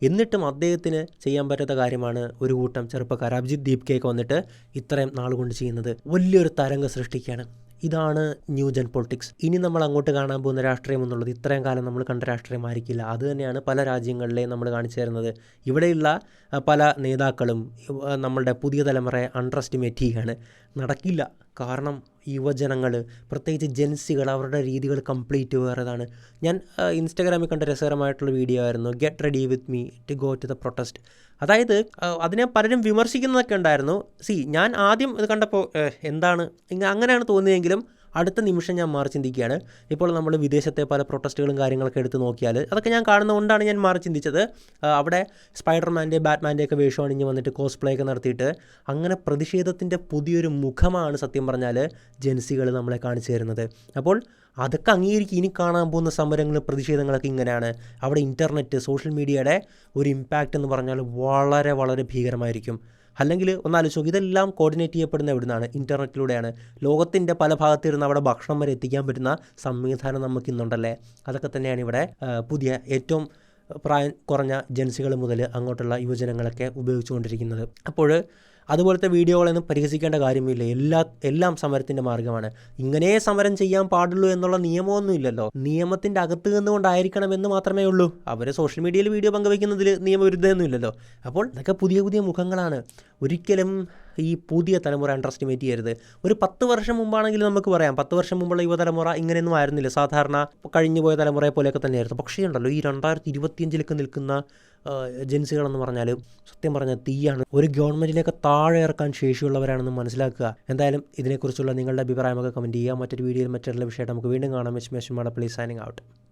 Speaker 1: എന്നിട്ടും അദ്ദേഹത്തിന് ചെയ്യാൻ പറ്റാത്ത കാര്യമാണ് ഒരു കൂട്ടം ചെറുപ്പക്കാർ അഭിജിത്ത് ദീപ്കയൊക്കെ വന്നിട്ട് ഇത്രയും നാൾ കൊണ്ട് ചെയ്യുന്നത്. വലിയൊരു തരംഗം സൃഷ്ടിക്കുകയാണ്. ഇതാണ് ന്യൂ ജൻ പൊളിറ്റിക്സ്. ഇനി നമ്മൾ അങ്ങോട്ട് കാണാൻ പോകുന്ന രാഷ്ട്രീയം എന്നുള്ളത് ഇത്രയും കാലം നമ്മൾ കണ്ട രാഷ്ട്രീയമായിരിക്കില്ല. അത് തന്നെയാണ് പല രാജ്യങ്ങളിലെയും നമ്മൾ കാണിച്ചു തരുന്നത്. ഇവിടെയുള്ള പല നേതാക്കളും നമ്മളുടെ പുതിയ തലമുറയെ അണ്ടർ എസ്റ്റിമേറ്റ് ചെയ്യുകയാണ്. നടക്കില്ല. കാരണം യുവജനങ്ങൾ, പ്രത്യേകിച്ച് ജെൻസികൾ, അവരുടെ രീതികൾ കംപ്ലീറ്റ് വേറെതാണ്. ഞാൻ ഇൻസ്റ്റാഗ്രാമിൽ കണ്ട രസകരമായിട്ടുള്ള വീഡിയോ ആയിരുന്നു, get ready with me to go to the protest. അതായത് അതിനെ പലരും വിമർശിക്കുന്നതൊക്കെ ഉണ്ടായിരുന്നു. ഞാൻ ആദ്യം ഇത് കണ്ടപ്പോൾ എന്താണ് അങ്ങനെയാണ് തോന്നിയെങ്കിലും അടുത്ത നിമിഷം ഞാൻ മാറി ചിന്തിക്കുകയാണ്. ഇപ്പോൾ നമ്മൾ വിദേശത്തെ പല പ്രൊട്ടസ്റ്റുകളും കാര്യങ്ങളൊക്കെ എടുത്ത് നോക്കിയാൽ അതൊക്കെ ഞാൻ കാണുന്നതുകൊണ്ടാണ് ഞാൻ മാറി ചിന്തിച്ചത്. അവിടെ സ്പൈഡർമാൻ്റെ ബാറ്റ്മാൻ്റെയൊക്കെ വേഷം അണിഞ്ഞ് വന്നിട്ട് കോസ്പ്ലേ ഒക്കെ നടത്തിയിട്ട് അങ്ങനെ പ്രതിഷേധത്തിൻ്റെ പുതിയൊരു മുഖമാണ് സത്യം പറഞ്ഞാൽ ജെൻസികൾ നമ്മളെ കാണിച്ചു തരുന്നത്. അപ്പോൾ അതൊക്കെ അംഗീകരിക്കും. ഇനി കാണാൻ പോകുന്ന സമരങ്ങൾ, പ്രതിഷേധങ്ങളൊക്കെ ഇങ്ങനെയാണ്. അവിടെ ഇൻ്റർനെറ്റ്, സോഷ്യൽ മീഡിയയുടെ ഒരു ഇമ്പാക്റ്റ് എന്ന് പറഞ്ഞാൽ വളരെ വളരെ ഭീകരമായിരിക്കും. അല്ലെങ്കിൽ ഒന്നാലോചിച്ച് ഇതെല്ലാം കോർഡിനേറ്റ് ചെയ്യപ്പെടുന്ന എവിടുന്നാണ്? ഇൻ്റർനെറ്റിലൂടെയാണ്. ലോകത്തിൻ്റെ പല ഭാഗത്തിരുന്ന് അവിടെ ഭക്ഷണം വരെ എത്തിക്കാൻ പറ്റുന്ന സംവിധാനം നമുക്കിന്നുണ്ടല്ലേ. അതൊക്കെ തന്നെയാണ് ഇവിടെ പുതിയ ഏറ്റവും പ്രായം കുറഞ്ഞ ജെൻസികൾ മുതൽ അങ്ങോട്ടുള്ള യുവജനങ്ങളൊക്കെ ഉപയോഗിച്ചുകൊണ്ടിരിക്കുന്നത്. അപ്പോൾ അതുപോലത്തെ വീഡിയോകളൊന്നും പരിഹസിക്കേണ്ട കാര്യമില്ല. എല്ലാം സമരത്തിൻ്റെ മാർഗ്ഗമാണ്. ഇങ്ങനെ സമരം ചെയ്യാൻ പാടുള്ളൂ എന്നുള്ള നിയമമൊന്നുമില്ലല്ലോ. നിയമത്തിൻ്റെ അകത്ത് നിന്നുകൊണ്ടായിരിക്കണമെന്ന് മാത്രമേ ഉള്ളൂ. അവർ സോഷ്യൽ മീഡിയയിൽ വീഡിയോ പങ്കുവയ്ക്കുന്നതിൽ നിയമവിരുദ്ധമൊന്നുമില്ലല്ലോ. അപ്പോൾ ഇതൊക്കെ പുതിയ പുതിയ മുഖങ്ങളാണ്. ഒരിക്കലും ഈ പുതിയ തലമുറ അണ്ടർ എസ്റ്റിമേറ്റ് ചെയ്യരുത്. ഒരു 10 വർഷം മുമ്പാണെങ്കിൽ നമുക്ക് പറയാം, 10 വർഷം മുമ്പുള്ള യുവതലമുറ ഇങ്ങനെയൊന്നും ആയിരുന്നില്ല. സാധാരണ കഴിഞ്ഞു പോയ തലമുറയെ പോലെയൊക്കെ തന്നെയായിരുന്നു. പക്ഷേ ഉണ്ടല്ലോ, ഈ 2025 നിൽക്കുന്ന ഏജൻസികളെന്ന് പറഞ്ഞാൽ സത്യം പറഞ്ഞാൽ തീയാണ്. ഒരു ഗവൺമെൻറ്റിലേക്ക് താഴെ ഇറക്കാൻ ശേഷിയുള്ളവരാണെന്ന് മനസ്സിലാക്കുക. എന്തായാലും ഇതിനെക്കുറിച്ചുള്ള നിങ്ങളുടെ അഭിപ്രായമൊക്കെ കമൻറ്റ് ചെയ്യുക. മറ്റൊരു വീഡിയോയിൽ മറ്റുള്ള വിഷയമായിട്ട് നമുക്ക് വീണ്ടും കാണാം. Please signing out.